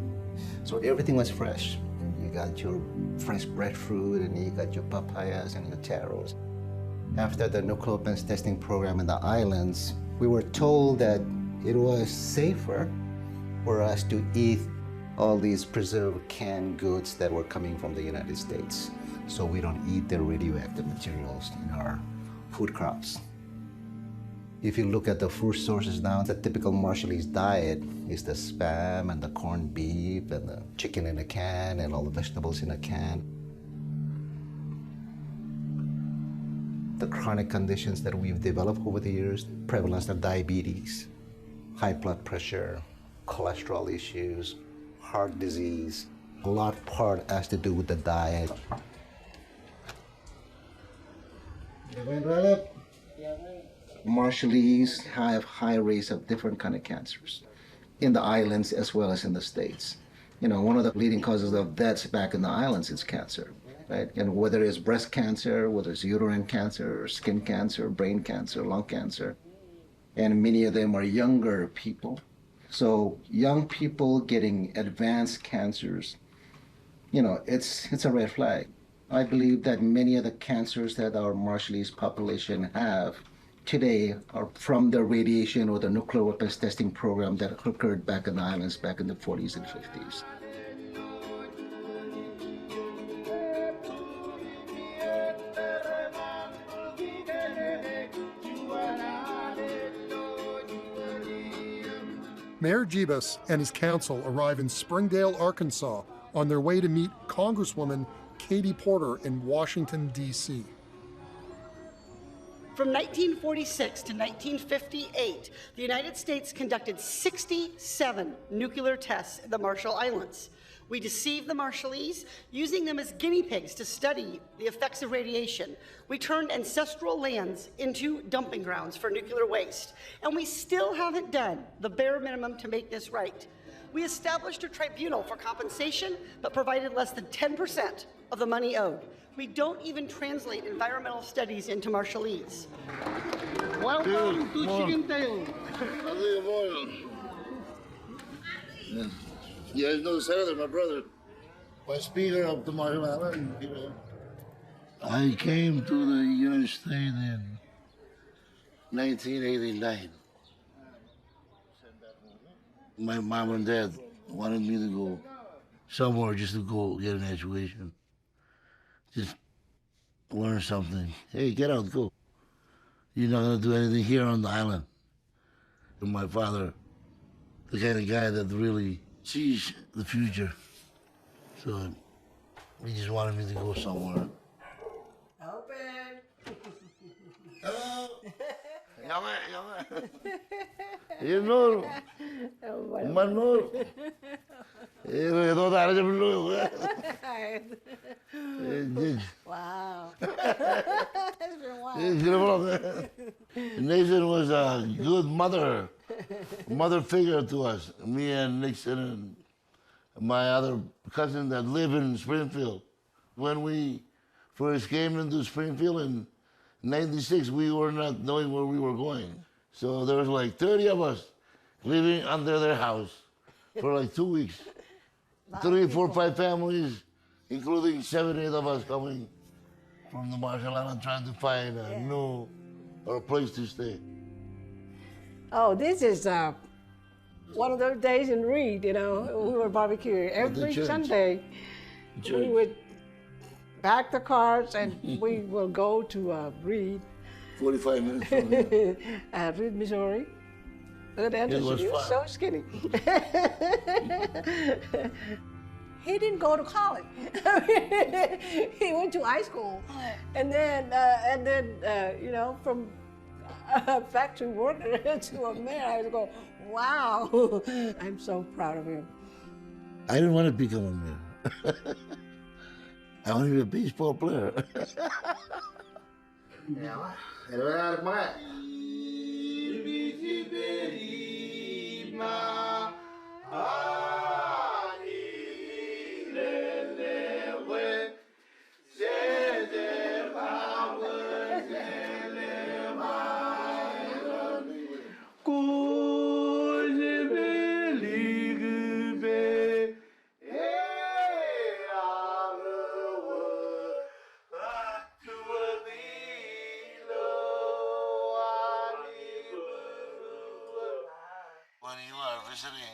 So everything was fresh. You got your fresh breadfruit, and you got your papayas and your taros. After the nuclear weapons testing program in the islands, we were told that it was safer for us to eat all these preserved canned goods that were coming from the United States, so we don't eat the radioactive materials in our food crops. If you look at the food sources now, the typical Marshallese diet is the Spam and the corned beef and the chicken in a can and all the vegetables in a can. The chronic conditions that we've developed over the years, prevalence of diabetes, high blood pressure, cholesterol issues, heart disease, a lot part has to do with the diet. Marshallese have high rates of different kind of cancers in the islands as well as in the States. You know, one of the leading causes of deaths back in the islands is cancer, right? And whether it's breast cancer, whether it's uterine cancer, skin cancer, brain cancer, lung cancer, and many of them are younger people. So young people getting advanced cancers, you know, it's a red flag. I believe that many of the cancers that our Marshallese population have today are from the radiation or the nuclear weapons testing program that occurred back in the islands back in the 40s and 50s. Mayor Jebus and his council arrive in Springdale, Arkansas, on their way to meet Congresswoman Katie Porter in Washington, D.C. From 1946 to 1958, the United States conducted 67 nuclear tests at the Marshall Islands. We deceived the Marshallese, using them as guinea pigs to study the effects of radiation. We turned ancestral lands into dumping grounds for nuclear waste, and we still haven't done the bare minimum to make this right. We established a tribunal for compensation, but provided less than 10% of the money owed. We don't even translate environmental studies into Marshallese. Welcome to Chickentail. You guys know the senator, my brother, was Speaker of the Marshall Islands. I came to the United States in 1989. My mom and dad wanted me to go somewhere just to go get an education. Just learn something. Hey, get out, go. You're not gonna do anything here on the island. And my father, the kind of guy that really sees the future. So he just wanted me to go somewhere. Open. Hello. You know, Manolo. Wow. Nathan was a good mother figure to us. Me and Nixon and my other cousin that live in Springfield. When we first came into Springfield in 96, we were not knowing where we were going. So there was like 30 of us living under their house for like 2 weeks. 3, 4, 5 families, including 7, 8 of us coming from the Marshall Islands trying to find a new or a place to stay. Oh, this is one of those days in Reed, you know, we were barbecuing every Sunday. We would pack the cars and we will go to Reed. 45 minutes from here. Reed, Missouri. Look at It was he was so skinny. He didn't go to college. He went to high school, and then you know, from a factory worker to a mayor. I was going, wow! I'm so proud of him. I didn't want to become a mayor. I wanted to be a baseball player. visiting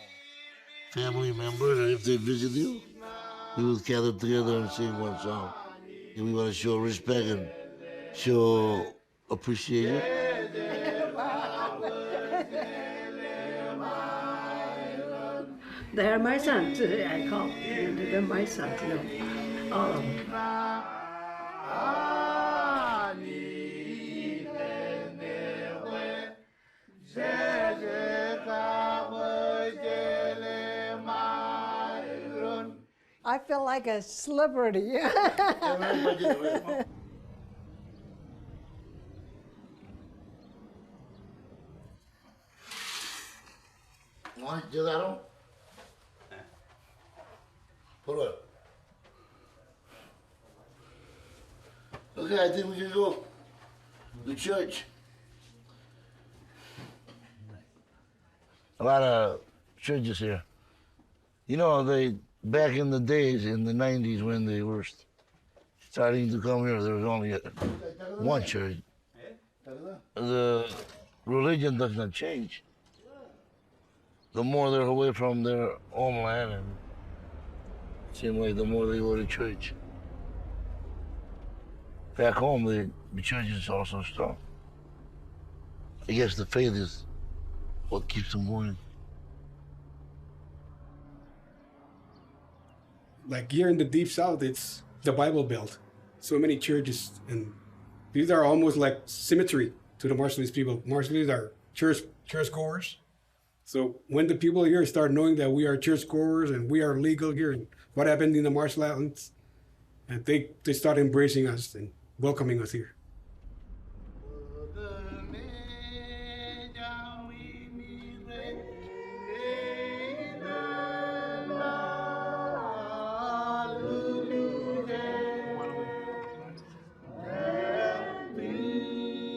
family members, or if they visit you, we would gather together and sing one song. And we want to show respect and show appreciation. They're my sons, I call them. They're my sons, you know, all of them. I feel like a celebrity. ¿No? ¿Llegaron? Por what? Okay, I think we can go. The church. A lot of churches here. You know, they back in the days, in the 90s, when they were starting to come here, there was only one church. The religion does not change. The more they're away from their homeland, and it seems like the more they go to church. Back home, the church is also strong. I guess the faith is what keeps them going. Like here in the Deep South, it's the Bible Belt. So many churches, and these are almost like symmetry to the Marshallese people. Marshallese are churchgoers. So when the people here start knowing that we are churchgoers and we are legal here, and what happened in the Marshall Islands, and they start embracing us and welcoming us here.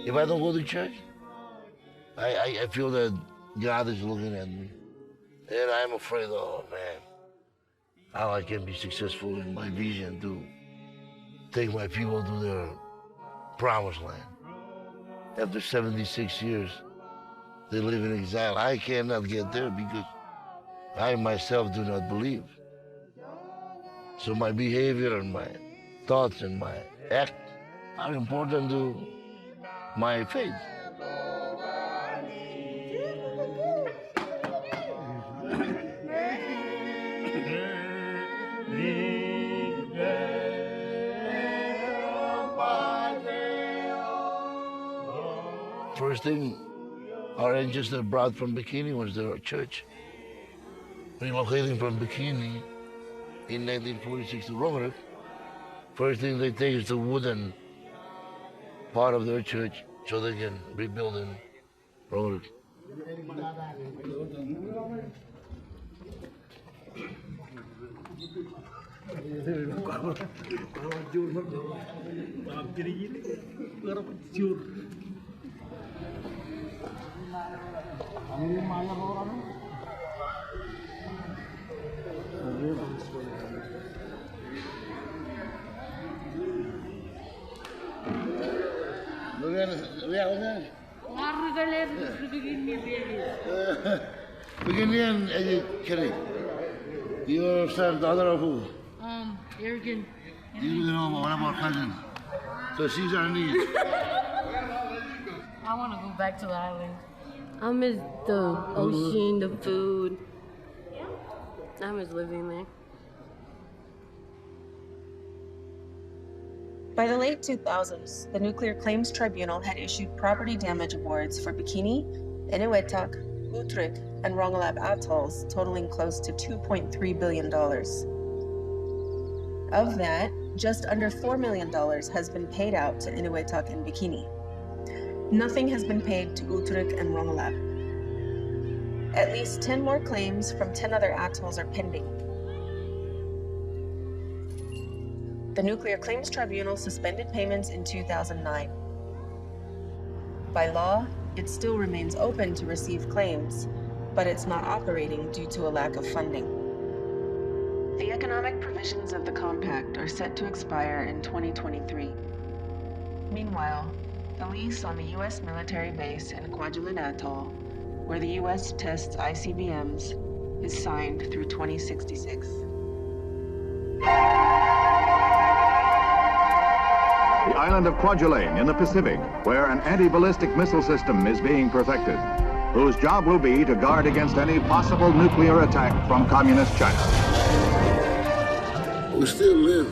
If I don't go to church, I feel that God is looking at me. And I'm afraid, oh man, how I can be successful in my vision to take my people to their promised land. After 76 years, they live in exile. I cannot get there because I myself do not believe. So my behavior and my thoughts and my act are important to my faith. First thing our ancestors brought from Bikini was their church. Relocating from Bikini in 1946 to Roanoke, first thing they take is the wooden part of their church so they can rebuild in Roanoke. Begin Kili. You understand the other of who? Arrogant. You know one of our cousins. So she's our niece. I want to go back to the island. I miss the ocean, the food. I miss living there. By the late 2000s, the Nuclear Claims Tribunal had issued property damage awards for Bikini, Eniwetok, Utruk, and Rongelap atolls totaling close to $2.3 billion. Of that, just under $4 million has been paid out to Eniwetok and Bikini. Nothing has been paid to Utruk and Rongelap. At least 10 more claims from 10 other atolls are pending. The Nuclear Claims Tribunal suspended payments in 2009. By law, it still remains open to receive claims, but it's not operating due to a lack of funding. The economic provisions of the compact are set to expire in 2023. Meanwhile, the lease on the U.S. military base in Kwajalein Atoll where the U.S. tests ICBMs, is signed through 2066. The island of Kwajalein in the Pacific, where an anti-ballistic missile system is being perfected, whose job will be to guard against any possible nuclear attack from communist China. We still live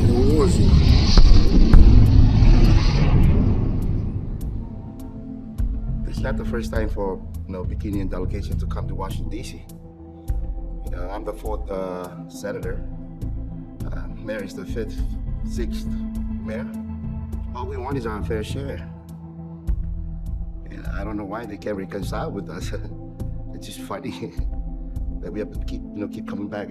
in a war zone. It's not the first time for Bikini delegation to come to Washington, D.C. I'm the 4th senator. Mayor is the 5th, 6th mayor. All we want is our fair share. And I don't know why they can't reconcile with us. It's just funny that we have to keep coming back,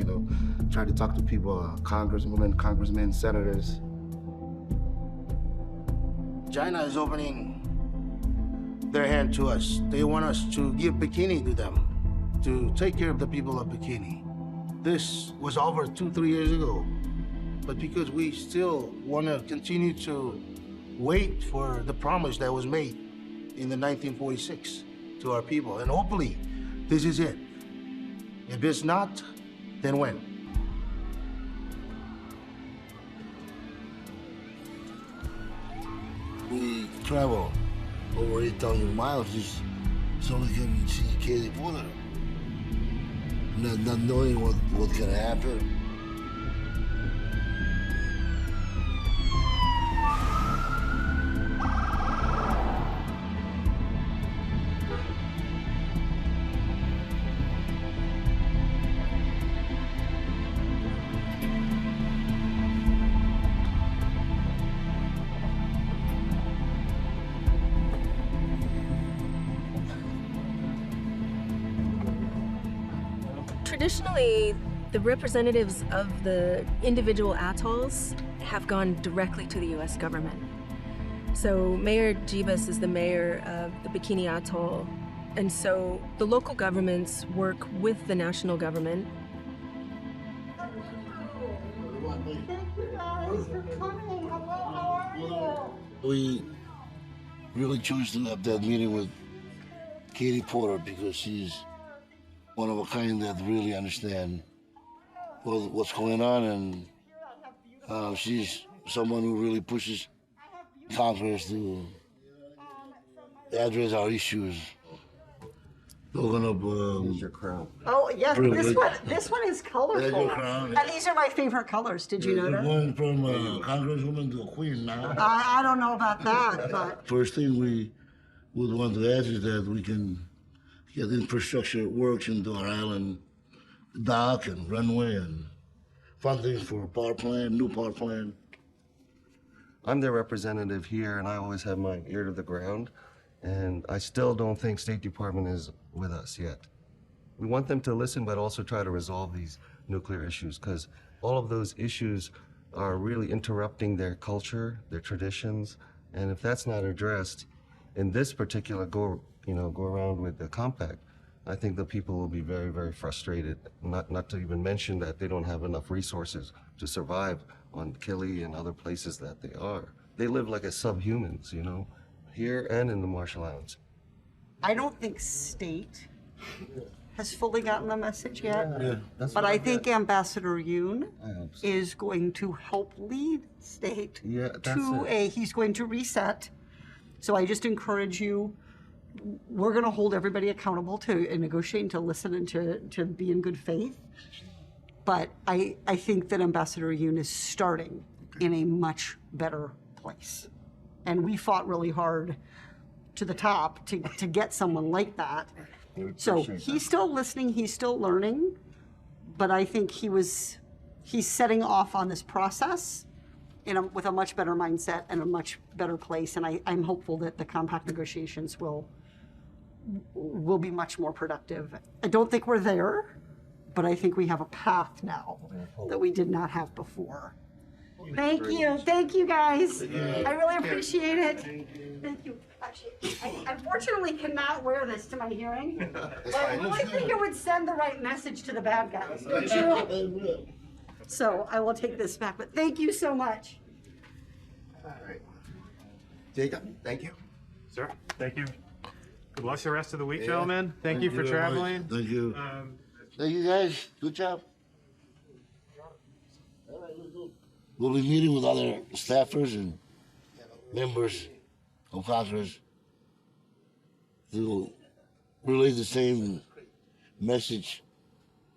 trying to talk to people, congresswomen, congressmen, senators. China is opening their hand to us. They want us to give Bikini to them, to take care of the people of Bikini. This was over 2-3 years ago, but because we still want to continue to wait for the promise that was made in the 1946 to our people, and hopefully this is it. If it's not, then when? We travel over 8,000 miles just so we can see Kili border. Not knowing what's gonna happen. Traditionally, the representatives of the individual atolls have gone directly to the U.S. government. So Mayor Jibas is the mayor of the Bikini Atoll, and so the local governments work with the national government. We really chose to have that meeting with Katie Porter because she's one of a kind that really understand what's going on, and she's someone who really pushes Congress to address our issues. Looking up your crown. Oh, yes, this one is colorful. That's your crown. And these are my favorite colors. Did you know You're that? going from Congresswoman to a queen now. I don't know about that, but First thing we would want to ask is that we can get infrastructure works into our island, dock and runway and funding for power plant, new power plant. I'm their representative here, and I always have my ear to the ground, and I still don't think State Department is with us yet. We want them to listen, but also try to resolve these nuclear issues, because all of those issues are really interrupting their culture, their traditions, and if that's not addressed in this particular go around with the compact, I think the people will be very, very frustrated, not to even mention that they don't have enough resources to survive on Kili and other places that they are. They live like as subhumans, here and in the Marshall Islands. I don't think state has fully gotten the message yet. Yeah, but I think Ambassador Yoon is going to help lead state he's going to reset. So I just encourage you, we're going to hold everybody accountable to negotiate and to listen and to be in good faith. But I think that Ambassador Yoon is starting in a much better place. And we fought really hard to the top to get someone like that. So he's still listening, he's still learning, but I think he's setting off on this process with a much better mindset and a much better place. And I'm hopeful that the compact negotiations will be much more productive. I don't think we're there, but I think we have a path now that we did not have before. Thank you guys. I really appreciate it. Thank you. Actually, I unfortunately cannot wear this to my hearing, but I really think it would send the right message to the bad guys. Don't you? So I will take this back, but thank you so much. All right. Jacob, thank you. Sir, thank you. Good bless the rest of the week, gentlemen. Thank you for very traveling. much. Thank you. Thank you, guys. Good job. We'll be meeting with other staffers and members of Congress to relay the same message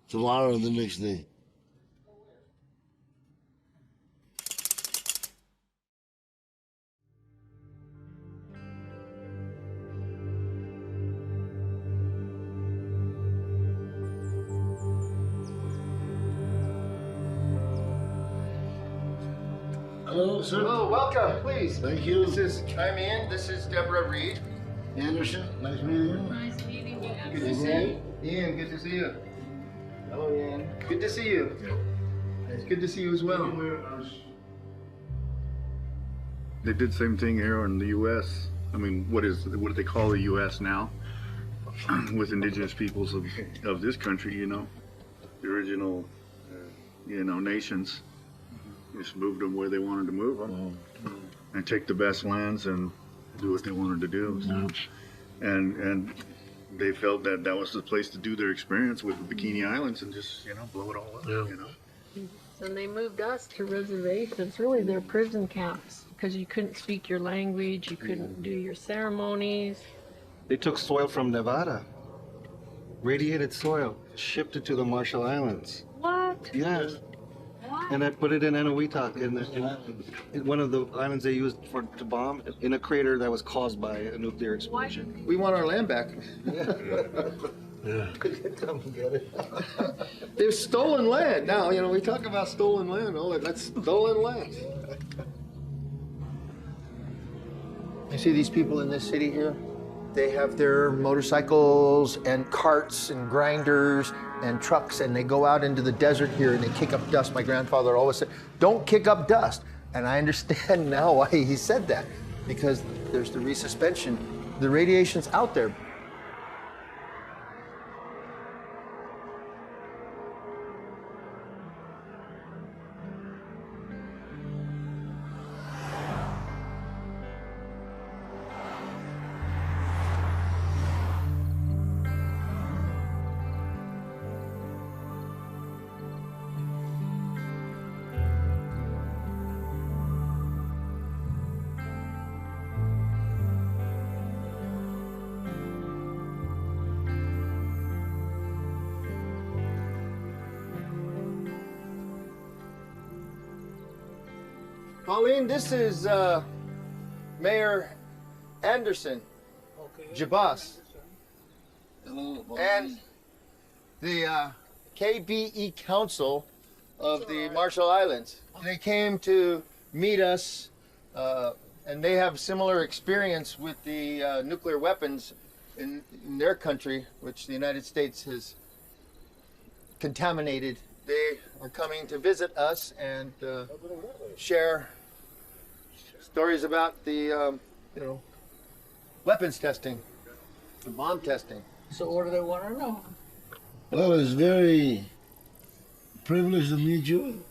tomorrow and the next day. Hello, sir. Hello, welcome, please. Thank you. I'm Ian. This is Deborah Reed. Anderson, nice meeting you. Nice meeting you. Good to see you. Ian, good to see you. Hello, Ian. Good to see you. It's good to see you as well. They did the same thing here in the U.S. I mean, what do they call the U.S. now? With indigenous peoples of this country, you know, the original, nations. Just moved them where they wanted to move them, and take the best lands and do what they wanted to do. And they felt that that was the place to do their experience with the Bikini Islands and just blow it all up. And they moved us to reservations. Really, they're prison camps because you couldn't speak your language, you couldn't do your ceremonies. They took soil from Nevada, radiated soil, shipped it to the Marshall Islands. What? Yes. And I put it in Eniwetok, in one of the islands they used to bomb, in a crater that was caused by a nuclear explosion. We want our land back. Come get it. There's stolen land. Now, we talk about stolen land. Oh, that's stolen land. You see these people in this city here? They have their motorcycles and carts and grinders and trucks, and they go out into the desert here and they kick up dust. My grandfather always said, don't kick up dust. And I understand now why he said that, because there's the resuspension. The radiation's out there. Pauline, this is Mayor Anderson, Jabas, and the KBE Council of the Marshall Islands. They came to meet us, and they have similar experience with the nuclear weapons in their country, which the United States has contaminated. They are coming to visit us and share stories about the, weapons testing, the bomb testing. So what do they want to know? Well, it's very privileged to meet you.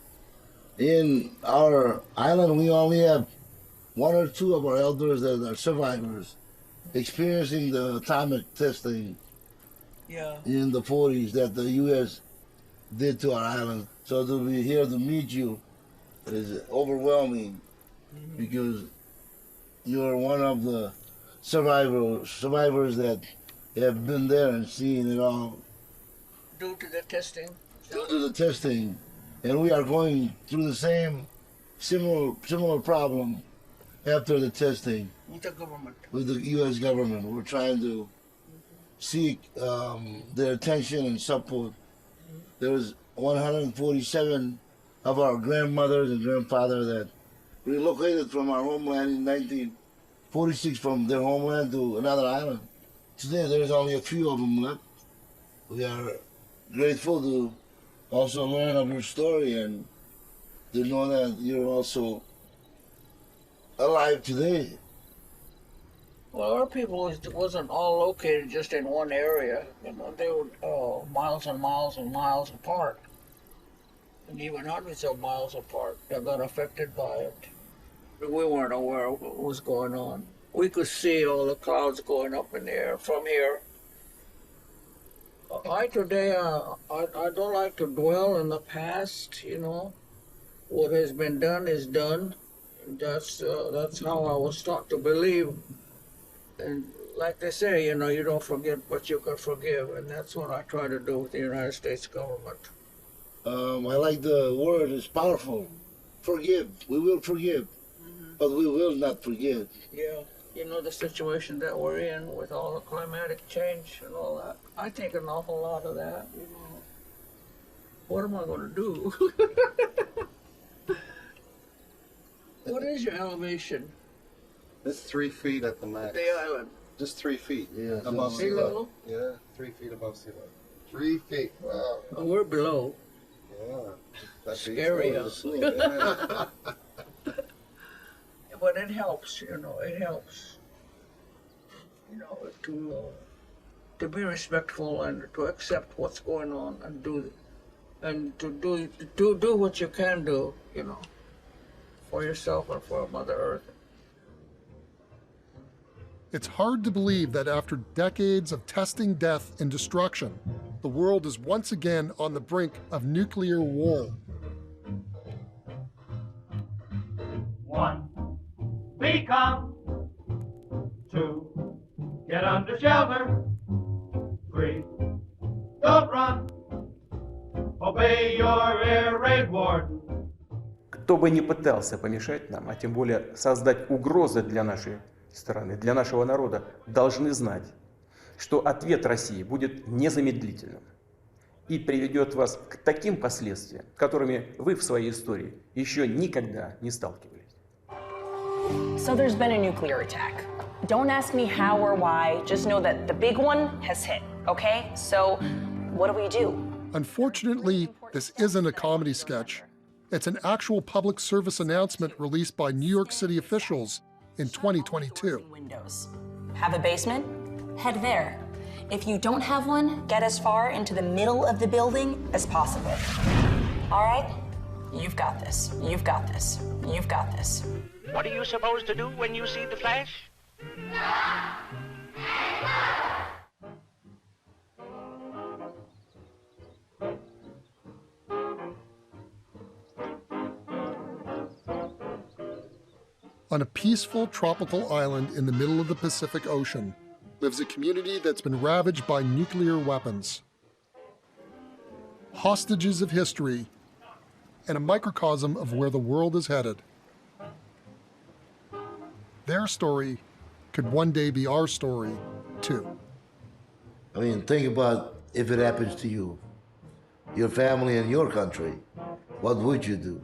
In our island, we only have one or two of our elders that are survivors experiencing the atomic testing in the 40s that the U.S. did to our island. So to be here to meet you is overwhelming because you're one of the survivors that have been there and seen it all. Due to the testing? Due to the testing. And we are going through the same similar problem after the testing. With the government? With the U.S. government. We're trying to seek their attention and support. There's 147 of our grandmothers and grandfathers that relocated from our homeland in 1946 from their homeland to another island. Today there's only a few of them left. We are grateful to also learn of your story and to know that you're also alive today. Well, our people wasn't all located just in one area. They were miles and miles and miles apart. And even hundreds of miles apart that got affected by it. We weren't aware of what was going on. we could see all the clouds going up in the air from here. I don't like to dwell in the past, you know. What has been done is done. That's how I was taught to believe. And like they say, you know, you don't forget, but you can forgive. And that's what I try to do with the United States government. I like the word, it's powerful. Forgive. We will forgive. But we will not forget. Yeah, you know, the situation that we're in with all the climatic change and all that. I take an awful lot of that, you know. What am I going to do? What is your elevation? It's 3 feet at the max. The island. Just 3 feet. Yeah. Above sea level? Yeah, 3 feet above sea level. 3 feet. Wow. Oh, we're below. Yeah. That's scary. Yeah. But it helps, you know, it helps. You know, to be respectful and to accept what's going on and to do what you can do, you know, for yourself and for Mother Earth. It's hard to believe that after decades of testing death and destruction, the world is once again on the brink of nuclear war. 1, be calm. 2, get under shelter. 3, don't run. Obey your air raid warden. Кто бы ни пытался помешать нам, а тем более создать угрозы для нашей страны, для нашего народа, должны знать, что ответ России будет незамедлительным и приведет вас к таким последствиям, которыми вы в своей истории еще никогда не сталкивались. So there's been a nuclear attack. Don't ask me how or why, just know that the big one has hit, okay? So what do? Unfortunately, this isn't a comedy sketch. It's an actual public service announcement released by New York City officials in 2022. Windows. Have a basement? Head there. If you don't have one, get as far into the middle of the building as possible. All right? You've got this. You've got this. You've got this. What are you supposed to do when you see the flash? On a peaceful tropical island in the middle of the Pacific Ocean lives a community that's been ravaged by nuclear weapons. Hostages of history and a microcosm of where the world is headed. Their story could one day be our story, too. I mean, think about if it happens to you, your family and your country. What would you do?